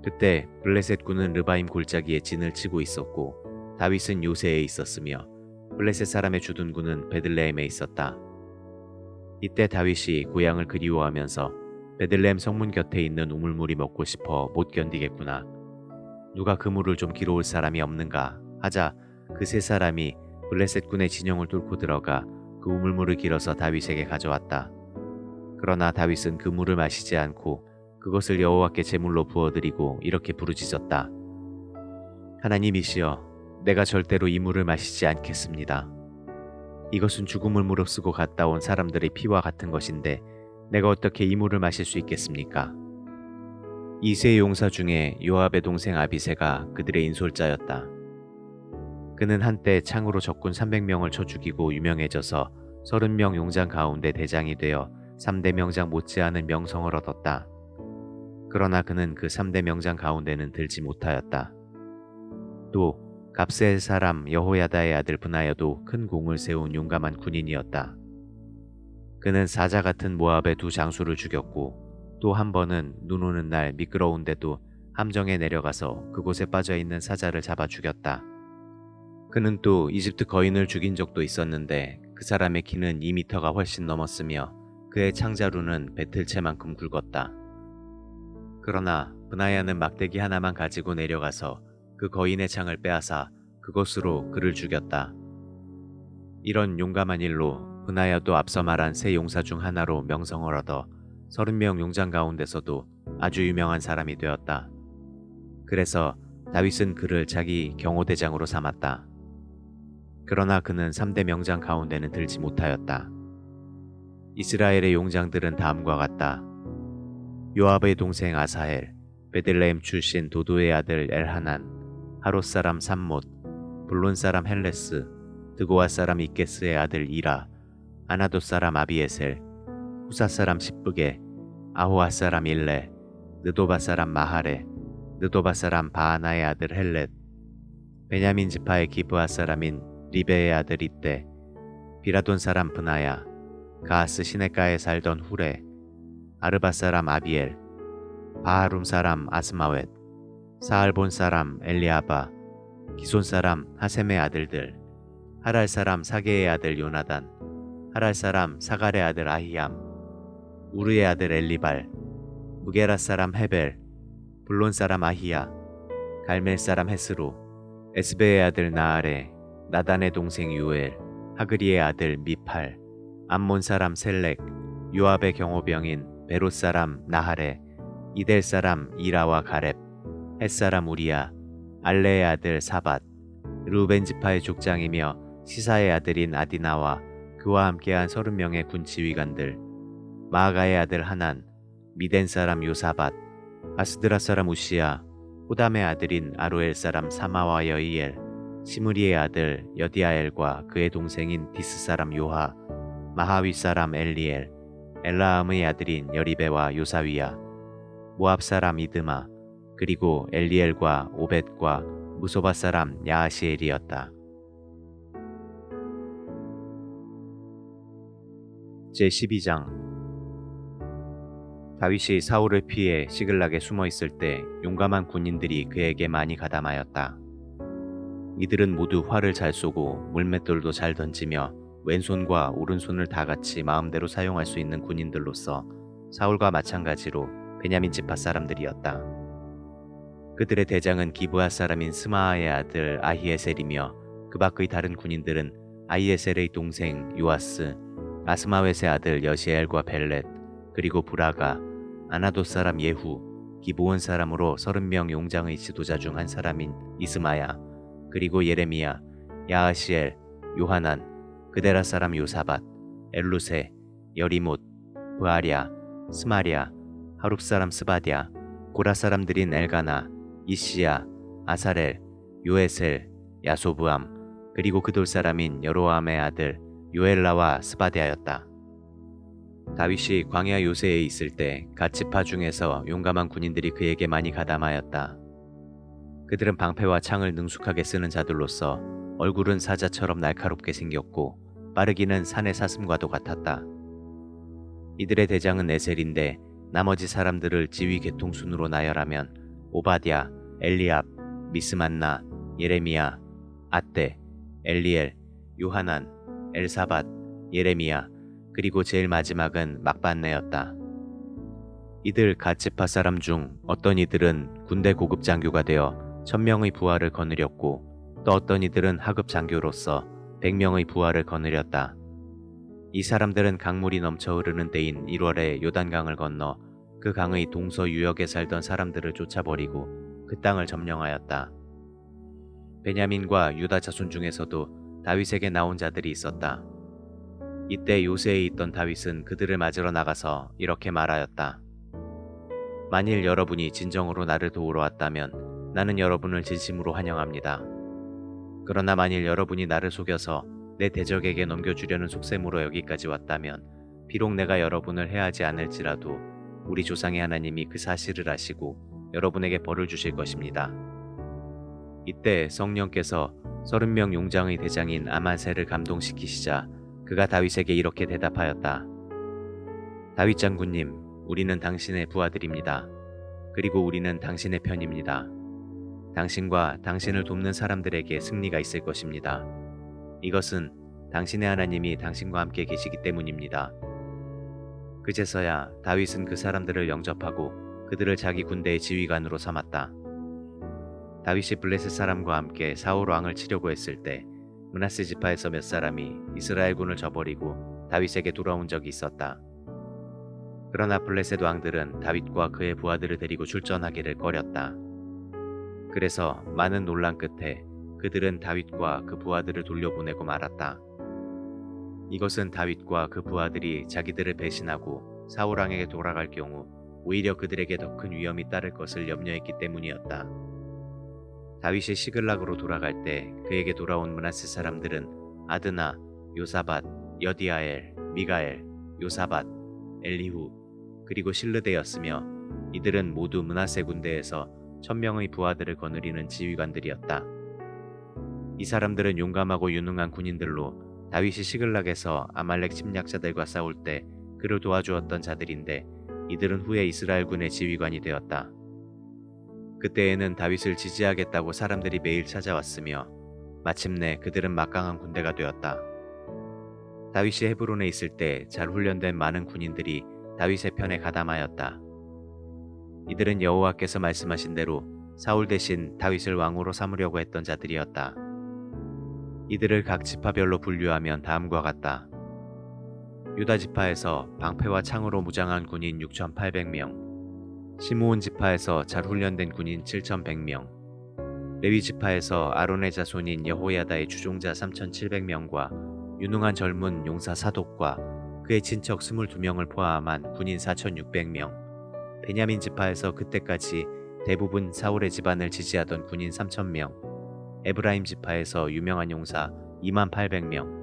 그때 블레셋 군은 르바임 골짜기에 진을 치고 있었고 다윗은 요새에 있었으며 블레셋 사람의 주둔군은 베들레헴에 있었다. 이때 다윗이 고향을 그리워하면서 베들레헴 성문 곁에 있는 우물물이 먹고 싶어 못 견디겠구나. 누가 그 물을 좀 길어올 사람이 없는가 하자 그 3사람이 블레셋 군의 진영을 뚫고 들어가 그 우물물을 길어서 다윗에게 가져왔다. 그러나 다윗은 그 물을 마시지 않고 그것을 여호와께 제물로 부어드리고 이렇게 부르짖었다. 하나님이시여, 내가 절대로 이 물을 마시지 않겠습니다. 이것은 죽음을 무릅쓰고 갔다 온 사람들의 피와 같은 것인데 내가 어떻게 이 물을 마실 수 있겠습니까? 이세 용사 중에 요압의 동생 아비새가 그들의 인솔자였다. 그는 한때 창으로 적군 300명을 쳐 죽이고 유명해져서 30명 용장 가운데 대장이 되어 3대 명장 못지않은 명성을 얻었다. 그러나 그는 그 3대 명장 가운데는 들지 못하였다. 또 갑세의 사람 여호야다의 아들 브나야도 큰 공을 세운 용감한 군인이었다. 그는 사자 같은 모압의 두 장수를 죽였고 또 한 번은 눈 오는 날 미끄러운데도 함정에 내려가서 그곳에 빠져있는 사자를 잡아 죽였다. 그는 또 이집트 거인을 죽인 적도 있었는데 그 사람의 키는 2미터가 훨씬 넘었으며 그의 창자루는 배틀채만큼 굵었다. 그러나 브나야는 막대기 하나만 가지고 내려가서 그 거인의 창을 빼앗아 그것으로 그를 죽였다. 이런 용감한 일로 브나야도 앞서 말한 세 용사 중 하나로 명성을 얻어 30명 용장 가운데서도 아주 유명한 사람이 되었다. 그래서 다윗은 그를 자기 경호대장으로 삼았다. 그러나 그는 3대 명장 가운데는 들지 못하였다. 이스라엘의 용장들은 다음과 같다. 요압의 동생 아사헬, 베들레헴 출신 도도의 아들 엘하난, 하롯 사람 삼못, 블론 사람 헬레스, 드고아 사람 이게스의 아들 이라, 아나돗 사람 아비에셀, 후사 사람 십브게, 아호아 사람 일레, 느도바 사람 마하레, 느도바 사람 바하나의 아들 헬렛, 베냐민 지파의 기브아 사람인 리베의 아들 이떼, 비라돈 사람 브나야, 가하스 시내가에 살던 후레, 아르바 사람 아비엘, 바하룸 사람 아스마웻, 사알본 사람 엘리아바, 기손 사람 하셈의 아들들, 하랄 사람 사게의 아들 요나단, 하랄 사람 사갈의 아들 아히암, 우르의 아들 엘리발, 무게라 사람 헤벨, 블론 사람 아히야, 갈멜 사람 헤스로, 에스베의 아들 나아레, 나단의 동생 유엘, 하그리의 아들 미팔, 암몬 사람 셀렉, 요압의 경호병인 베롯 사람 나하레, 이델 사람 이라와 가렙, 헷 사람 우리야, 알레의 아들 사밧, 르우벤 지파의 족장이며 시사의 아들인 아디나와 그와 함께한 30명의 군 지휘관들, 마아가의 아들 하난, 미덴 사람 요사밧, 아스드라 사람 우시야, 호담의 아들인 아로엘 사람 사마와 여이엘, 시므리의 아들 여디아엘과 그의 동생인 디스 사람 요하, 마하위 사람 엘리엘, 엘라암의 아들인 여리베와 요사위야, 모압 사람 이드마, 그리고 엘리엘과 오벳과 무소바 사람 야하시엘이었다. 제12장 다윗이 사울을 피해 시글락에 숨어 있을 때 용감한 군인들이 그에게 많이 가담하였다. 이들은 모두 활을 잘 쏘고 물맷돌도 잘 던지며 왼손과 오른손을 다 같이 마음대로 사용할 수 있는 군인들로서 사울과 마찬가지로 베냐민 지파 사람들이었다. 그들의 대장은 기브아 사람인 스마아의 아들 아히에셀이며 그 밖의 다른 군인들은 아히에셀의 동생 요아스, 아스마웻의 아들 여시엘과 벨렛, 그리고 브라가, 아나돗 사람 예후, 기브온 사람으로 30명 용장의 지도자 중 한 사람인 이스마야, 그리고 예레미야, 야하시엘, 요하난, 그데라 사람 요사밧, 엘루세, 여리못, 브아랴, 스마랴, 하룹 사람 스바디아, 고라 사람들인 엘가나, 이시야, 아사렐, 요에셀, 야소브암, 그리고 그돌 사람인 여로암의 아들 요엘라와 스바디아였다. 다윗이 광야 요새에 있을 때 갓 지파 중에서 용감한 군인들이 그에게 많이 가담하였다. 그들은 방패와 창을 능숙하게 쓰는 자들로서 얼굴은 사자처럼 날카롭게 생겼고 빠르기는 산의 사슴과도 같았다. 이들의 대장은 에셀인데 나머지 사람들을 지휘 계통순으로 나열하면 오바댜, 엘리압, 미스만나, 예레미야, 아떼, 엘리엘, 요하난, 엘사밧, 예레미야, 그리고 제일 마지막은 막반네였다. 이들 갓 지파 사람 중 어떤 이들은 군대 고급 장교가 되어 1000명의 부하를 거느렸고 또 어떤 이들은 하급 장교로서 100명의 부하를 거느렸다. 이 사람들은 강물이 넘쳐 흐르는 때인 1월에 요단강을 건너 그 강의 동서 유역에 살던 사람들을 쫓아버리고 그 땅을 점령하였다. 베냐민과 유다 자손 중에서도 다윗에게 나온 자들이 있었다. 이때 요새에 있던 다윗은 그들을 맞으러 나가서 이렇게 말하였다. 만일 여러분이 진정으로 나를 도우러 왔다면 나는 여러분을 진심으로 환영합니다. 그러나 만일 여러분이 나를 속여서 내 대적에게 넘겨주려는 속셈으로 여기까지 왔다면 비록 내가 여러분을 해하지 않을지라도 우리 조상의 하나님이 그 사실을 아시고 여러분에게 벌을 주실 것입니다. 이때 성령께서 30명 용장의 대장인 아마세를 감동시키시자 그가 다윗에게 이렇게 대답하였다. 다윗 장군님, 우리는 당신의 부하들입니다. 그리고 우리는 당신의 편입니다. 당신과 당신을 돕는 사람들에게 승리가 있을 것입니다. 이것은 당신의 하나님이 당신과 함께 계시기 때문입니다. 그제서야 다윗은 그 사람들을 영접하고 그들을 자기 군대의 지휘관으로 삼았다. 다윗이 블레셋 사람과 함께 사울 왕을 치려고 했을 때 므낫세 지파에서 몇 사람이 이스라엘군을 저버리고 다윗에게 돌아온 적이 있었다. 그러나 블레셋 왕들은 다윗과 그의 부하들을 데리고 출전하기를 꺼렸다. 그래서 많은 논란 끝에 그들은 다윗과 그 부하들을 돌려보내고 말았다. 이것은 다윗과 그 부하들이 자기들을 배신하고 사울 왕에게 돌아갈 경우 오히려 그들에게 더 큰 위험이 따를 것을 염려했기 때문이었다. 다윗이 시글락으로 돌아갈 때 그에게 돌아온 므낫세 사람들은 아드나, 요사밧, 여디아엘, 미가엘, 요사밧, 엘리후, 그리고 실르데였으며 이들은 모두 므낫세 군대에서 1000명의 부하들을 거느리는 지휘관들이었다. 이 사람들은 용감하고 유능한 군인들로 다윗이 시글락에서 아말렉 침략자들과 싸울 때 그를 도와주었던 자들인데 이들은 후에 이스라엘군의 지휘관이 되었다. 그때에는 다윗을 지지하겠다고 사람들이 매일 찾아왔으며 마침내 그들은 막강한 군대가 되었다. 다윗이 헤브론에 있을 때 잘 훈련된 많은 군인들이 다윗의 편에 가담하였다. 이들은 여호와께서 말씀하신 대로 사울 대신 다윗을 왕으로 삼으려고 했던 자들이었다. 이들을 각 지파별로 분류하면 다음과 같다. 유다 지파에서 방패와 창으로 무장한 군인 6,800명, 시므온 지파에서 잘 훈련된 군인 7,100명, 레위 지파에서 아론의 자손인 여호야다의 주종자 3,700명과 유능한 젊은 용사 사독과 그의 친척 22명을 포함한 군인 4,600명, 베냐민 지파에서 그때까지 대부분 사울의 집안을 지지하던 군인 3,000명, 에브라임 지파에서 유명한 용사 28,000명,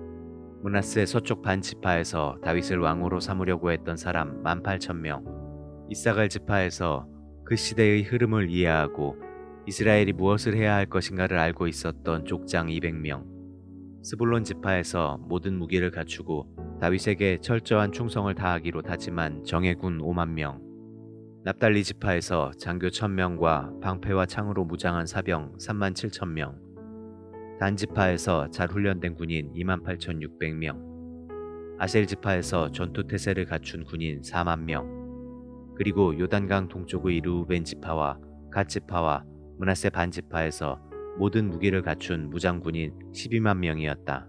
므낫세 서쪽 반 지파에서 다윗을 왕으로 삼으려고 했던 사람 18,000명, 이사갈 지파에서 그 시대의 흐름을 이해하고 이스라엘이 무엇을 해야 할 것인가를 알고 있었던 족장 200명, 스불론 지파에서 모든 무기를 갖추고 다윗에게 철저한 충성을 다하기로 다짐한 정예군 5만 명, 납달리 지파에서 장교 1,000명과 방패와 창으로 무장한 사병 37,000명, 단 지파에서 잘 훈련된 군인 28,600명, 아셀 지파에서 전투 태세를 갖춘 군인 4만 명, 그리고 요단강 동쪽의 르우벤 지파와 갓 지파와 므낫세 반 지파에서 모든 무기를 갖춘 무장군인 12만 명이었다.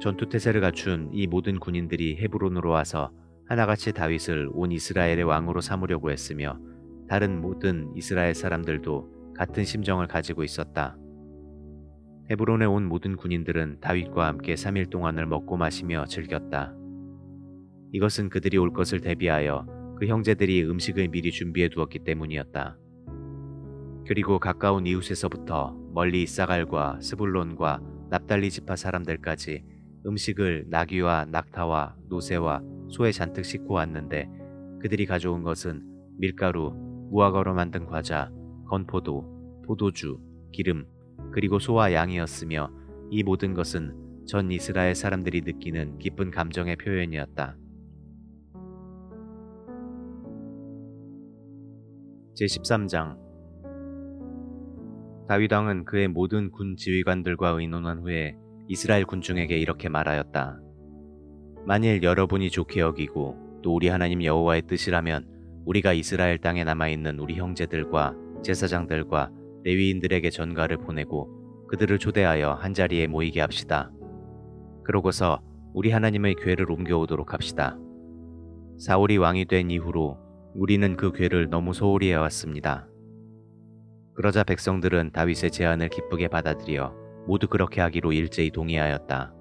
전투 태세를 갖춘 이 모든 군인들이 헤브론으로 와서 하나같이 다윗을 온 이스라엘의 왕으로 삼으려고 했으며 다른 모든 이스라엘 사람들도 같은 심정을 가지고 있었다. 헤브론에 온 모든 군인들은 다윗과 함께 3일 동안을 먹고 마시며 즐겼다. 이것은 그들이 올 것을 대비하여 그 형제들이 음식을 미리 준비해 두었기 때문이었다. 그리고 가까운 이웃에서부터 멀리 이사갈과 스불론과 납달리 지파 사람들까지 음식을 나귀와 낙타와 노새와 소에 잔뜩 싣고 왔는데 그들이 가져온 것은 밀가루, 무화과로 만든 과자, 건포도, 포도주, 기름, 그리고 소와 양이었으며 이 모든 것은 전 이스라엘 사람들이 느끼는 기쁜 감정의 표현이었다. 제13장 다윗 왕은 그의 모든 군 지휘관들과 의논한 후에 이스라엘 군중에게 이렇게 말하였다. 만일 여러분이 좋게 여기고 또 우리 하나님 여호와의 뜻이라면 우리가 이스라엘 땅에 남아있는 우리 형제들과 제사장들과 레위인들에게 전가를 보내고 그들을 초대하여 한자리에 모이게 합시다. 그러고서 우리 하나님의 궤를 옮겨오도록 합시다. 사울이 왕이 된 이후로 우리는 그 궤를 너무 소홀히 해왔습니다. 그러자 백성들은 다윗의 제안을 기쁘게 받아들여 모두 그렇게 하기로 일제히 동의하였다.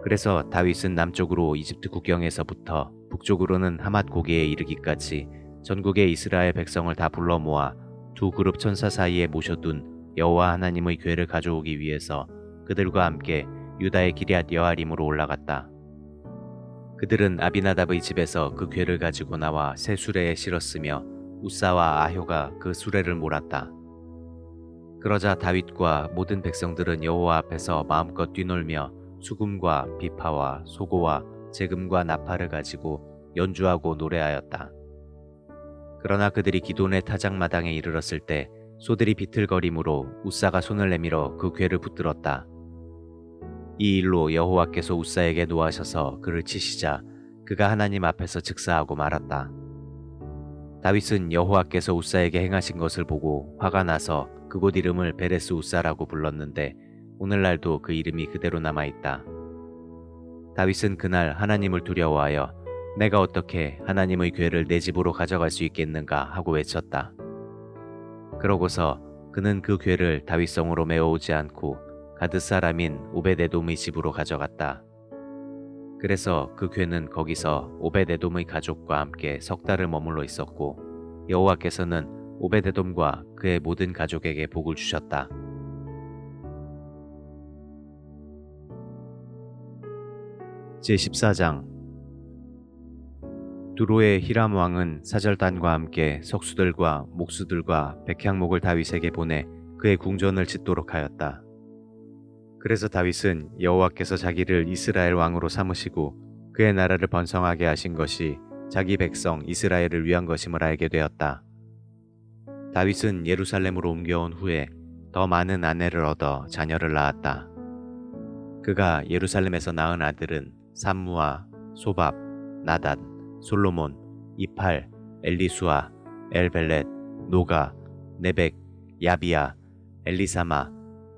그래서 다윗은 남쪽으로 이집트 국경에서부터 북쪽으로는 하맛 고개에 이르기까지 전국의 이스라엘 백성을 다 불러 모아 두 그룹 천사 사이에 모셔둔 여호와 하나님의 궤를 가져오기 위해서 그들과 함께 유다의 기럇 여아림으로 올라갔다. 그들은 아비나답의 집에서 그 궤를 가지고 나와 새 수레에 실었으며 우사와 아효가 그 수레를 몰았다. 그러자 다윗과 모든 백성들은 여호와 앞에서 마음껏 뛰놀며 수금과 비파와 소고와 재금과 나팔을 가지고 연주하고 노래하였다. 그러나 그들이 기돈의 타작마당에 이르렀을 때 소들이 비틀거림으로 우사가 손을 내밀어 그 궤를 붙들었다. 이 일로 여호와께서 우사에게 노하셔서 그를 치시자 그가 하나님 앞에서 즉사하고 말았다. 다윗은 여호와께서 우사에게 행하신 것을 보고 화가 나서 그곳 이름을 베레스 우사라고 불렀는데 오늘날도 그 이름이 그대로 남아있다. 다윗은 그날 하나님을 두려워하여 내가 어떻게 하나님의 궤를 내 집으로 가져갈 수 있겠는가 하고 외쳤다. 그러고서 그는 그 궤를 다윗성으로 메어오지 않고 가드 사람인 오벳에돔의 집으로 가져갔다. 그래서 그 궤는 거기서 오벳에돔의 가족과 함께 석 달을 머물러 있었고 여호와께서는 오벳에돔과 그의 모든 가족에게 복을 주셨다. 제14장 두로의 히람 왕은 사절단과 함께 석수들과 목수들과 백향목을 다윗에게 보내 그의 궁전을 짓도록 하였다. 그래서 다윗은 여호와께서 자기를 이스라엘 왕으로 삼으시고 그의 나라를 번성하게 하신 것이 자기 백성 이스라엘을 위한 것임을 알게 되었다. 다윗은 예루살렘으로 옮겨온 후에 더 많은 아내를 얻어 자녀를 낳았다. 그가 예루살렘에서 낳은 아들은 삼무아, 소밥, 나단, 솔로몬, 이팔, 엘리수아, 엘벨렛, 노가, 네벡, 야비야, 엘리사마,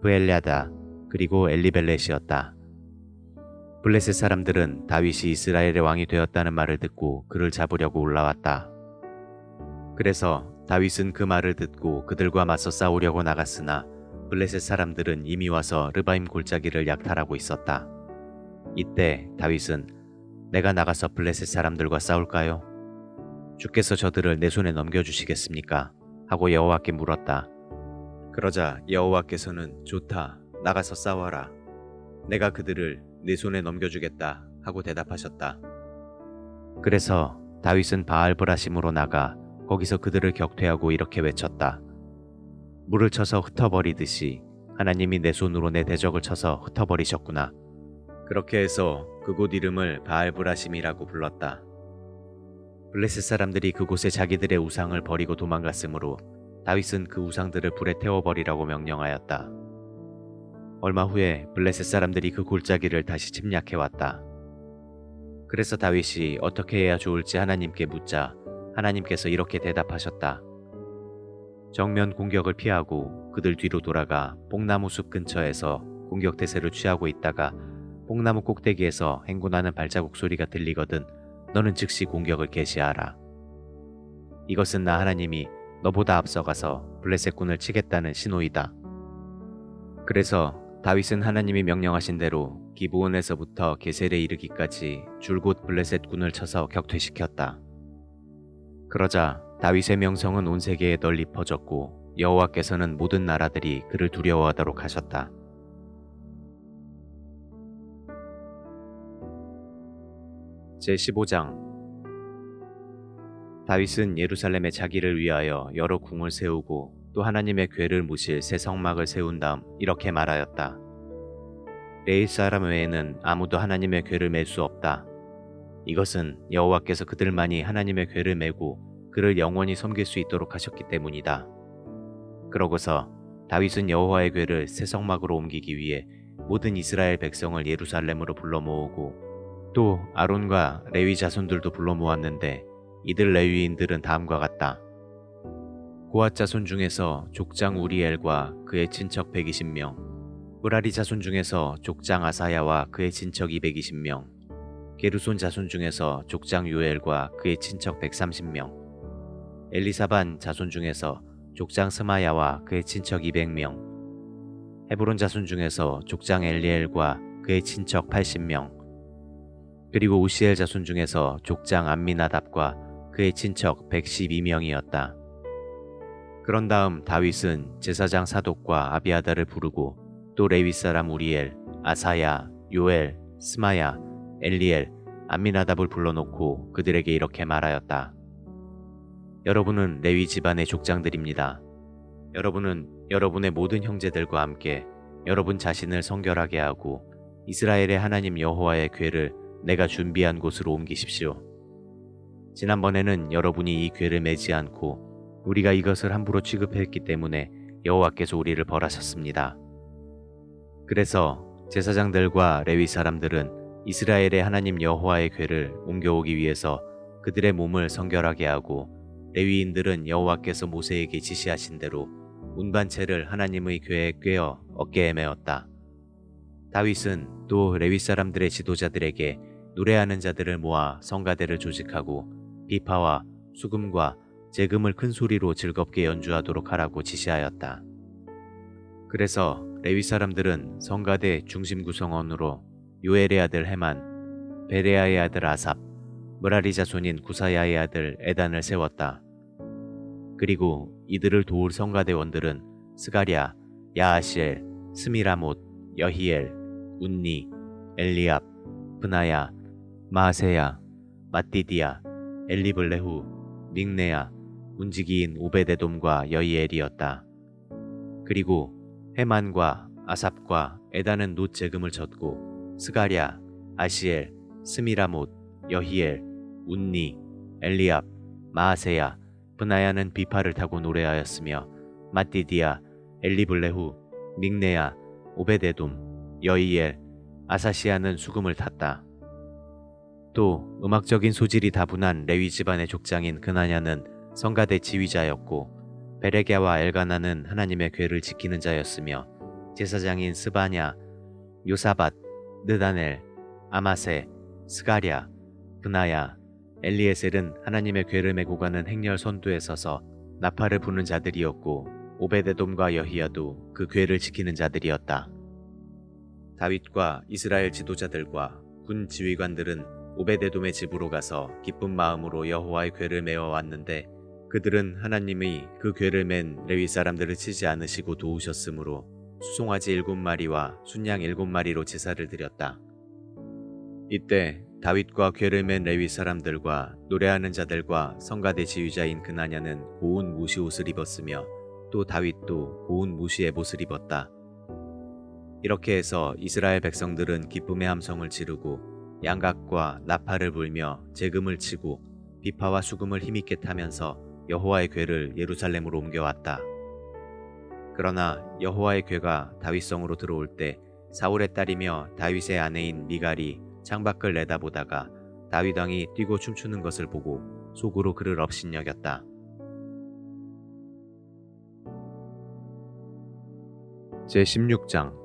브엘랴다, 그리고 엘리벨렛이었다. 블레셋 사람들은 다윗이 이스라엘의 왕이 되었다는 말을 듣고 그를 잡으려고 올라왔다. 그래서 다윗은 그 말을 듣고 그들과 맞서 싸우려고 나갔으나 블레셋 사람들은 이미 와서 르바임 골짜기를 약탈하고 있었다. 이때 다윗은 내가 나가서 블레셋 사람들과 싸울까요? 주께서 저들을 내 손에 넘겨주시겠습니까? 하고 여호와께 물었다. 그러자 여호와께서는 좋다. 나가서 싸워라. 내가 그들을 네 손에 넘겨주겠다 하고 대답하셨다. 그래서 다윗은 바알브라심으로 나가 거기서 그들을 격퇴하고 이렇게 외쳤다. 물을 쳐서 흩어버리듯이 하나님이 내 손으로 내 대적을 쳐서 흩어버리셨구나. 그렇게 해서 그곳 이름을 바알브라심이라고 불렀다. 블레셋 사람들이 그곳에 자기들의 우상을 버리고 도망갔으므로 다윗은 그 우상들을 불에 태워버리라고 명령하였다. 얼마 후에 블레셋 사람들이 그 골짜기를 다시 침략해왔다. 그래서 다윗이 어떻게 해야 좋을지 하나님께 묻자 하나님께서 이렇게 대답하셨다. 정면 공격을 피하고 그들 뒤로 돌아가 뽕나무 숲 근처에서 공격 태세를 취하고 있다가 뽕나무 꼭대기에서 행군하는 발자국 소리가 들리거든 너는 즉시 공격을 개시하라. 이것은 나 하나님이 너보다 앞서가서 블레셋군을 치겠다는 신호이다. 그래서 다윗은 하나님이 명령하신 대로 기브온에서부터 게셀에 이르기까지 줄곧 블레셋 군을 쳐서 격퇴시켰다. 그러자 다윗의 명성은 온 세계에 널리 퍼졌고 여호와께서는 모든 나라들이 그를 두려워하도록 하셨다. 제15장 다윗은 사람의 자기를 위하여 여러 궁을 세우고 또 하나님의 궤를 모실 새 성막을 세운 다음 이렇게 말하였다. 레위 사람 외에는 아무도 하나님의 궤를 맬 수 없다. 이것은 여호와께서 그들만이 하나님의 궤를 메고 그를 영원히 섬길 수 있도록 하셨기 때문이다. 그러고서 다윗은 여호와의 궤를 새 성막으로 옮기기 위해 모든 이스라엘 백성을 예루살렘으로 불러 모으고 또 아론과 레위 자손들도 불러 모았는데 이들 레위인들은 다음과 같다. 고앗 자손 중에서 족장 우리엘과 그의 친척 120명, 므라리 자손 중에서 족장 아사야와 그의 친척 220명, 게르손 자손 중에서 족장 유엘과 그의 친척 130명, 엘리사반 자손 중에서 족장 스마야와 그의 친척 200명, 헤브론 자손 중에서 족장 엘리엘과 그의 친척 80명, 그리고 우시엘 자손 중에서 족장 암미나답과 그의 친척 112명이었다. 그런 다음 다윗은 제사장 사독과 아비아다를 부르고 또 레위 사람 우리엘, 아사야, 요엘, 스마야, 엘리엘, 암미나답을 불러놓고 그들에게 이렇게 말하였다. 여러분은 레위 집안의 족장들입니다. 여러분은 여러분의 모든 형제들과 함께 여러분 자신을 성결하게 하고 이스라엘의 하나님 여호와의 궤를 내가 준비한 곳으로 옮기십시오. 지난번에는 여러분이 이 궤를 매지 않고 우리가 이것을 함부로 취급했기 때문에 여호와께서 우리를 벌하셨습니다. 그래서 제사장들과 레위 사람들은 이스라엘의 하나님 여호와의 궤를 옮겨오기 위해서 그들의 몸을 성결하게 하고 레위인들은 여호와께서 모세에게 지시하신 대로 운반체를 하나님의 궤에 꿰어 어깨에 메었다. 다윗은 또 레위 사람들의 지도자들에게 노래하는 자들을 모아 성가대를 조직하고 비파와 수금과 재금을 큰 소리로 즐겁게 연주하도록 하라고 지시하였다. 그래서 레위 사람들은 성가대 중심 구성원으로 요엘의 아들 헤만, 베레아의 아들 아삽, 므라리 자손인 구사야의 아들 에단을 세웠다. 그리고 이들을 도울 성가대원들은 스가랴, 야하시엘, 스미라못, 여히엘, 운니, 엘리압, 브나야, 마세야, 마띠디야, 엘리블레후, 믹네야, 문지기인 오베데돔과 여히엘이었다. 그리고 헤만과 아삽과 에단은 놋 재금을 졌고 스가랴, 아시엘, 스미라못, 여히엘, 운니, 엘리압, 마아세야, 브나야는 비파를 타고 노래하였으며 마띠디야, 엘리블레후, 믹네야, 오베데돔, 여히엘, 아사시아는 수금을 탔다. 또 음악적인 소질이 다분한 레위 집안의 족장인 그나냐는 성가대 지휘자였고 베레갸와 엘가나는 하나님의 궤를 지키는 자였으며 제사장인 스바냐, 요사밧, 느다넬, 아마세, 스가랴, 브나야, 엘리에셀은 하나님의 궤를 메고 가는 행렬 선두에 서서 나팔을 부는 자들이었고 오베데돔과 여히야도 그 궤를 지키는 자들이었다. 다윗과 이스라엘 지도자들과 군 지휘관들은 오베데돔의 집으로 가서 기쁜 마음으로 여호와의 궤를 메어 왔는데 그들은 하나님의 그 궤를 맨 레위 사람들을 치지 않으시고 도우셨으므로 수송아지 7마리와 순양 7마리로 제사를 드렸다. 이때 다윗과 궤를 맨 레위 사람들과 노래하는 자들과 성가대 지휘자인 그나냐는 고운 무시 옷을 입었으며 또 다윗도 고운 무시의 옷을 입었다. 이렇게 해서 이스라엘 백성들은 기쁨의 함성을 지르고 양각과 나팔을 불며 재금을 치고 비파와 수금을 힘있게 타면서 여호와의 궤를 예루살렘으로 옮겨왔다. 그러나 여호와의 궤가 다윗성으로 들어올 때 사울의 딸이며 다윗의 아내인 미갈이 창밖을 내다보다가 다윗 왕이 뛰고 춤추는 것을 보고 속으로 그를 업신여겼다. 제16장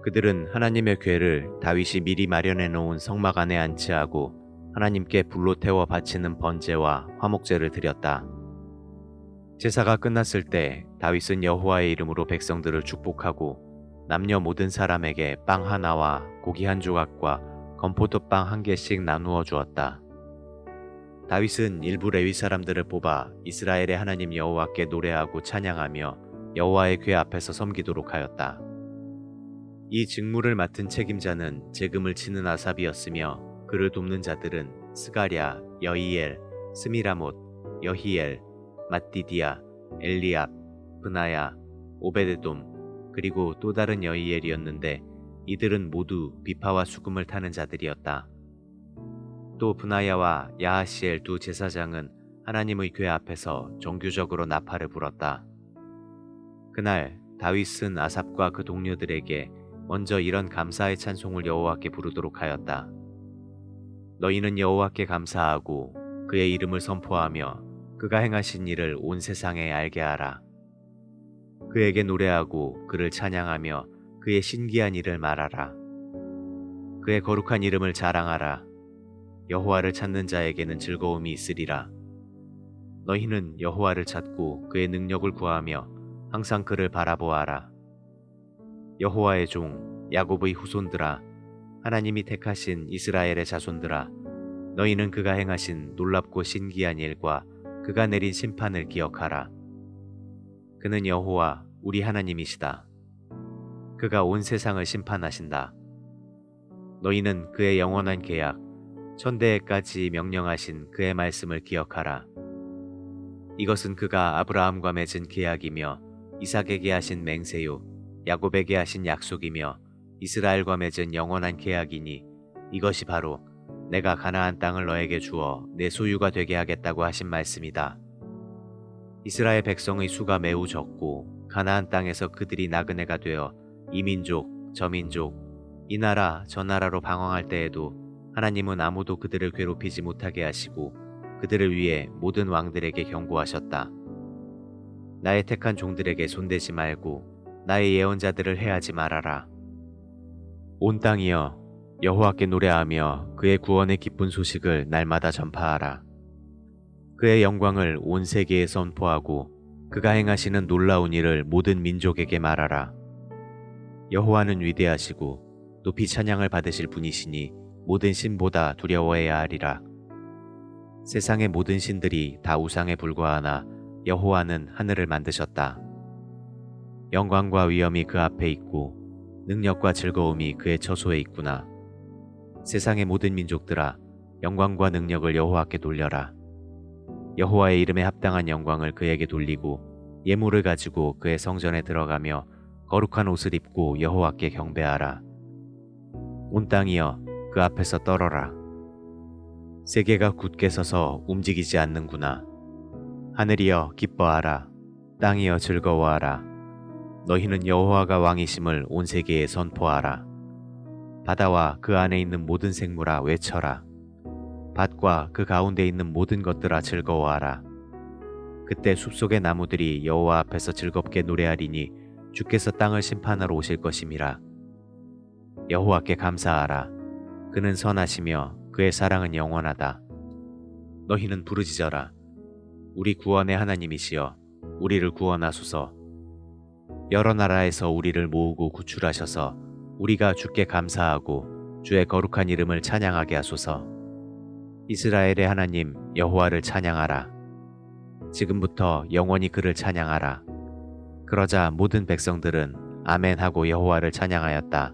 그들은 하나님의 궤를 다윗이 미리 마련해 놓은 성막 안에 안치하고 하나님께 불로 태워 바치는 번제와 화목제를 드렸다. 제사가 끝났을 때 다윗은 여호와의 이름으로 백성들을 축복하고 남녀 모든 사람에게 빵 하나와 고기 한 조각과 건포도빵 한 개씩 나누어 주었다. 다윗은 일부 레위 사람들을 뽑아 이스라엘의 하나님 여호와께 노래하고 찬양하며 여호와의 궤 앞에서 섬기도록 하였다. 이 직무를 맡은 책임자는 재금을 치는 아삽이었으며 그를 돕는 자들은 스가랴, 여히엘, 스미라못, 여히엘, 마띠디야, 엘리압, 브나야, 오베데돔 그리고 또 다른 여히엘이었는데 이들은 모두 비파와 수금을 타는 자들이었다. 또 브나야와 야하시엘 두 제사장은 하나님의 궤 앞에서 정규적으로 나팔을 불었다. 그날 다윗은 아삽과 그 동료들에게 먼저 이런 감사의 찬송을 여호와께 부르도록 하였다. 너희는 여호와께 감사하고 그의 이름을 선포하며 그가 행하신 일을 온 세상에 알게 하라. 그에게 노래하고 그를 찬양하며 그의 신기한 일을 말하라. 그의 거룩한 이름을 자랑하라. 여호와를 찾는 자에게는 즐거움이 있으리라. 너희는 여호와를 찾고 그의 능력을 구하며 항상 그를 바라보아라. 여호와의 종 야곱의 후손들아, 하나님이 택하신 이스라엘의 자손들아, 너희는 그가 행하신 놀랍고 신기한 일과 그가 내린 심판을 기억하라. 그는 여호와 우리 하나님이시다. 그가 온 세상을 심판하신다. 너희는 그의 영원한 계약, 천대까지 명령하신 그의 말씀을 기억하라. 이것은 그가 아브라함과 맺은 계약이며 이삭에게 하신 맹세요 야곱에게 하신 약속이며 이스라엘과 맺은 영원한 계약이니 이것이 바로 내가 가나안 땅을 너에게 주어 내 소유가 되게 하겠다고 하신 말씀이다. 이스라엘 백성의 수가 매우 적고 가나안 땅에서 그들이 나그네가 되어 이 민족, 저 민족, 이 나라, 저 나라로 방황할 때에도 하나님은 아무도 그들을 괴롭히지 못하게 하시고 그들을 위해 모든 왕들에게 경고하셨다. 나의 택한 종들에게 손대지 말고 나의 예언자들을 해하지 말아라. 온 땅이여 여호와께 노래하며 그의 구원의 기쁜 소식을 날마다 전파하라. 그의 영광을 온 세계에 선포하고 그가 행하시는 놀라운 일을 모든 민족에게 말하라. 여호와는 위대하시고 높이 찬양을 받으실 분이시니 모든 신보다 두려워해야 하리라. 세상의 모든 신들이 다 우상에 불과하나 여호와는 하늘을 만드셨다. 영광과 위엄이 그 앞에 있고 능력과 즐거움이 그의 처소에 있구나. 세상의 모든 민족들아 영광과 능력을 여호와께 돌려라. 여호와의 이름에 합당한 영광을 그에게 돌리고 예물을 가지고 그의 성전에 들어가며 거룩한 옷을 입고 여호와께 경배하라. 온 땅이여 그 앞에서 떨어라. 세계가 굳게 서서 움직이지 않는구나. 하늘이여 기뻐하라. 땅이여 즐거워하라. 너희는 여호와가 왕이심을 온 세계에 선포하라. 바다와 그 안에 있는 모든 생물아 외쳐라. 밭과 그 가운데 있는 모든 것들아 즐거워하라. 그때 숲속의 나무들이 여호와 앞에서 즐겁게 노래하리니 주께서 땅을 심판하러 오실 것임이라. 여호와께 감사하라. 그는 선하시며 그의 사랑은 영원하다. 너희는 부르짖어라. 우리 구원의 하나님이시여 우리를 구원하소서. 여러 나라에서 우리를 모으고 구출하셔서 우리가 주께 감사하고 주의 거룩한 이름을 찬양하게 하소서. 이스라엘의 하나님 여호와를 찬양하라. 지금부터 영원히 그를 찬양하라. 그러자 모든 백성들은 아멘 하고 여호와를 찬양하였다.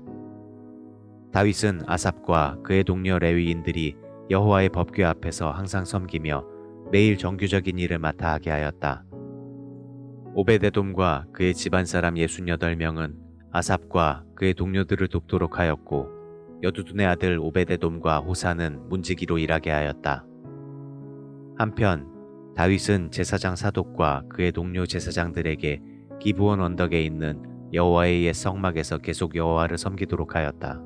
다윗은 아삽과 그의 동료 레위인들이 여호와의 법궤 앞에서 항상 섬기며 매일 정규적인 일을 맡아 하게 하였다. 오베데돔과 그의 집안 사람 68명은 아삽과 그의 동료들을 돕도록 하였고 여두둔의 아들 오베데돔과 호사는 문지기로 일하게 하였다. 한편 다윗은 제사장 사독과 그의 동료 제사장들에게 기브온 언덕에 있는 여호와의 옛 성막에서 계속 여호와를 섬기도록 하였다.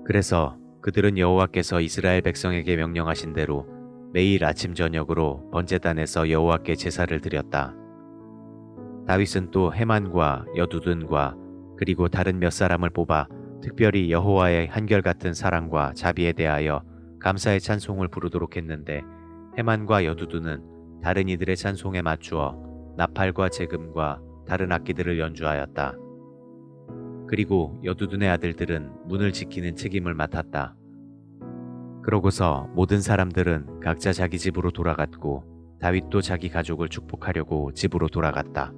그래서 그들은 여호와께서 이스라엘 백성에게 명령하신 대로 매일 아침 저녁으로 번제단에서 여호와께 제사를 드렸다. 다윗은 또 헤만과 여두둔과 그리고 다른 몇 사람을 뽑아 특별히 여호와의 한결같은 사랑과 자비에 대하여 감사의 찬송을 부르도록 했는데 헤만과 여두둔은 다른 이들의 찬송에 맞추어 나팔과 제금과 다른 악기들을 연주하였다. 그리고 여두둔의 아들들은 문을 지키는 책임을 맡았다. 그러고서 모든 사람들은 각자 자기 집으로 돌아갔고 다윗도 자기 가족을 축복하려고 집으로 돌아갔다.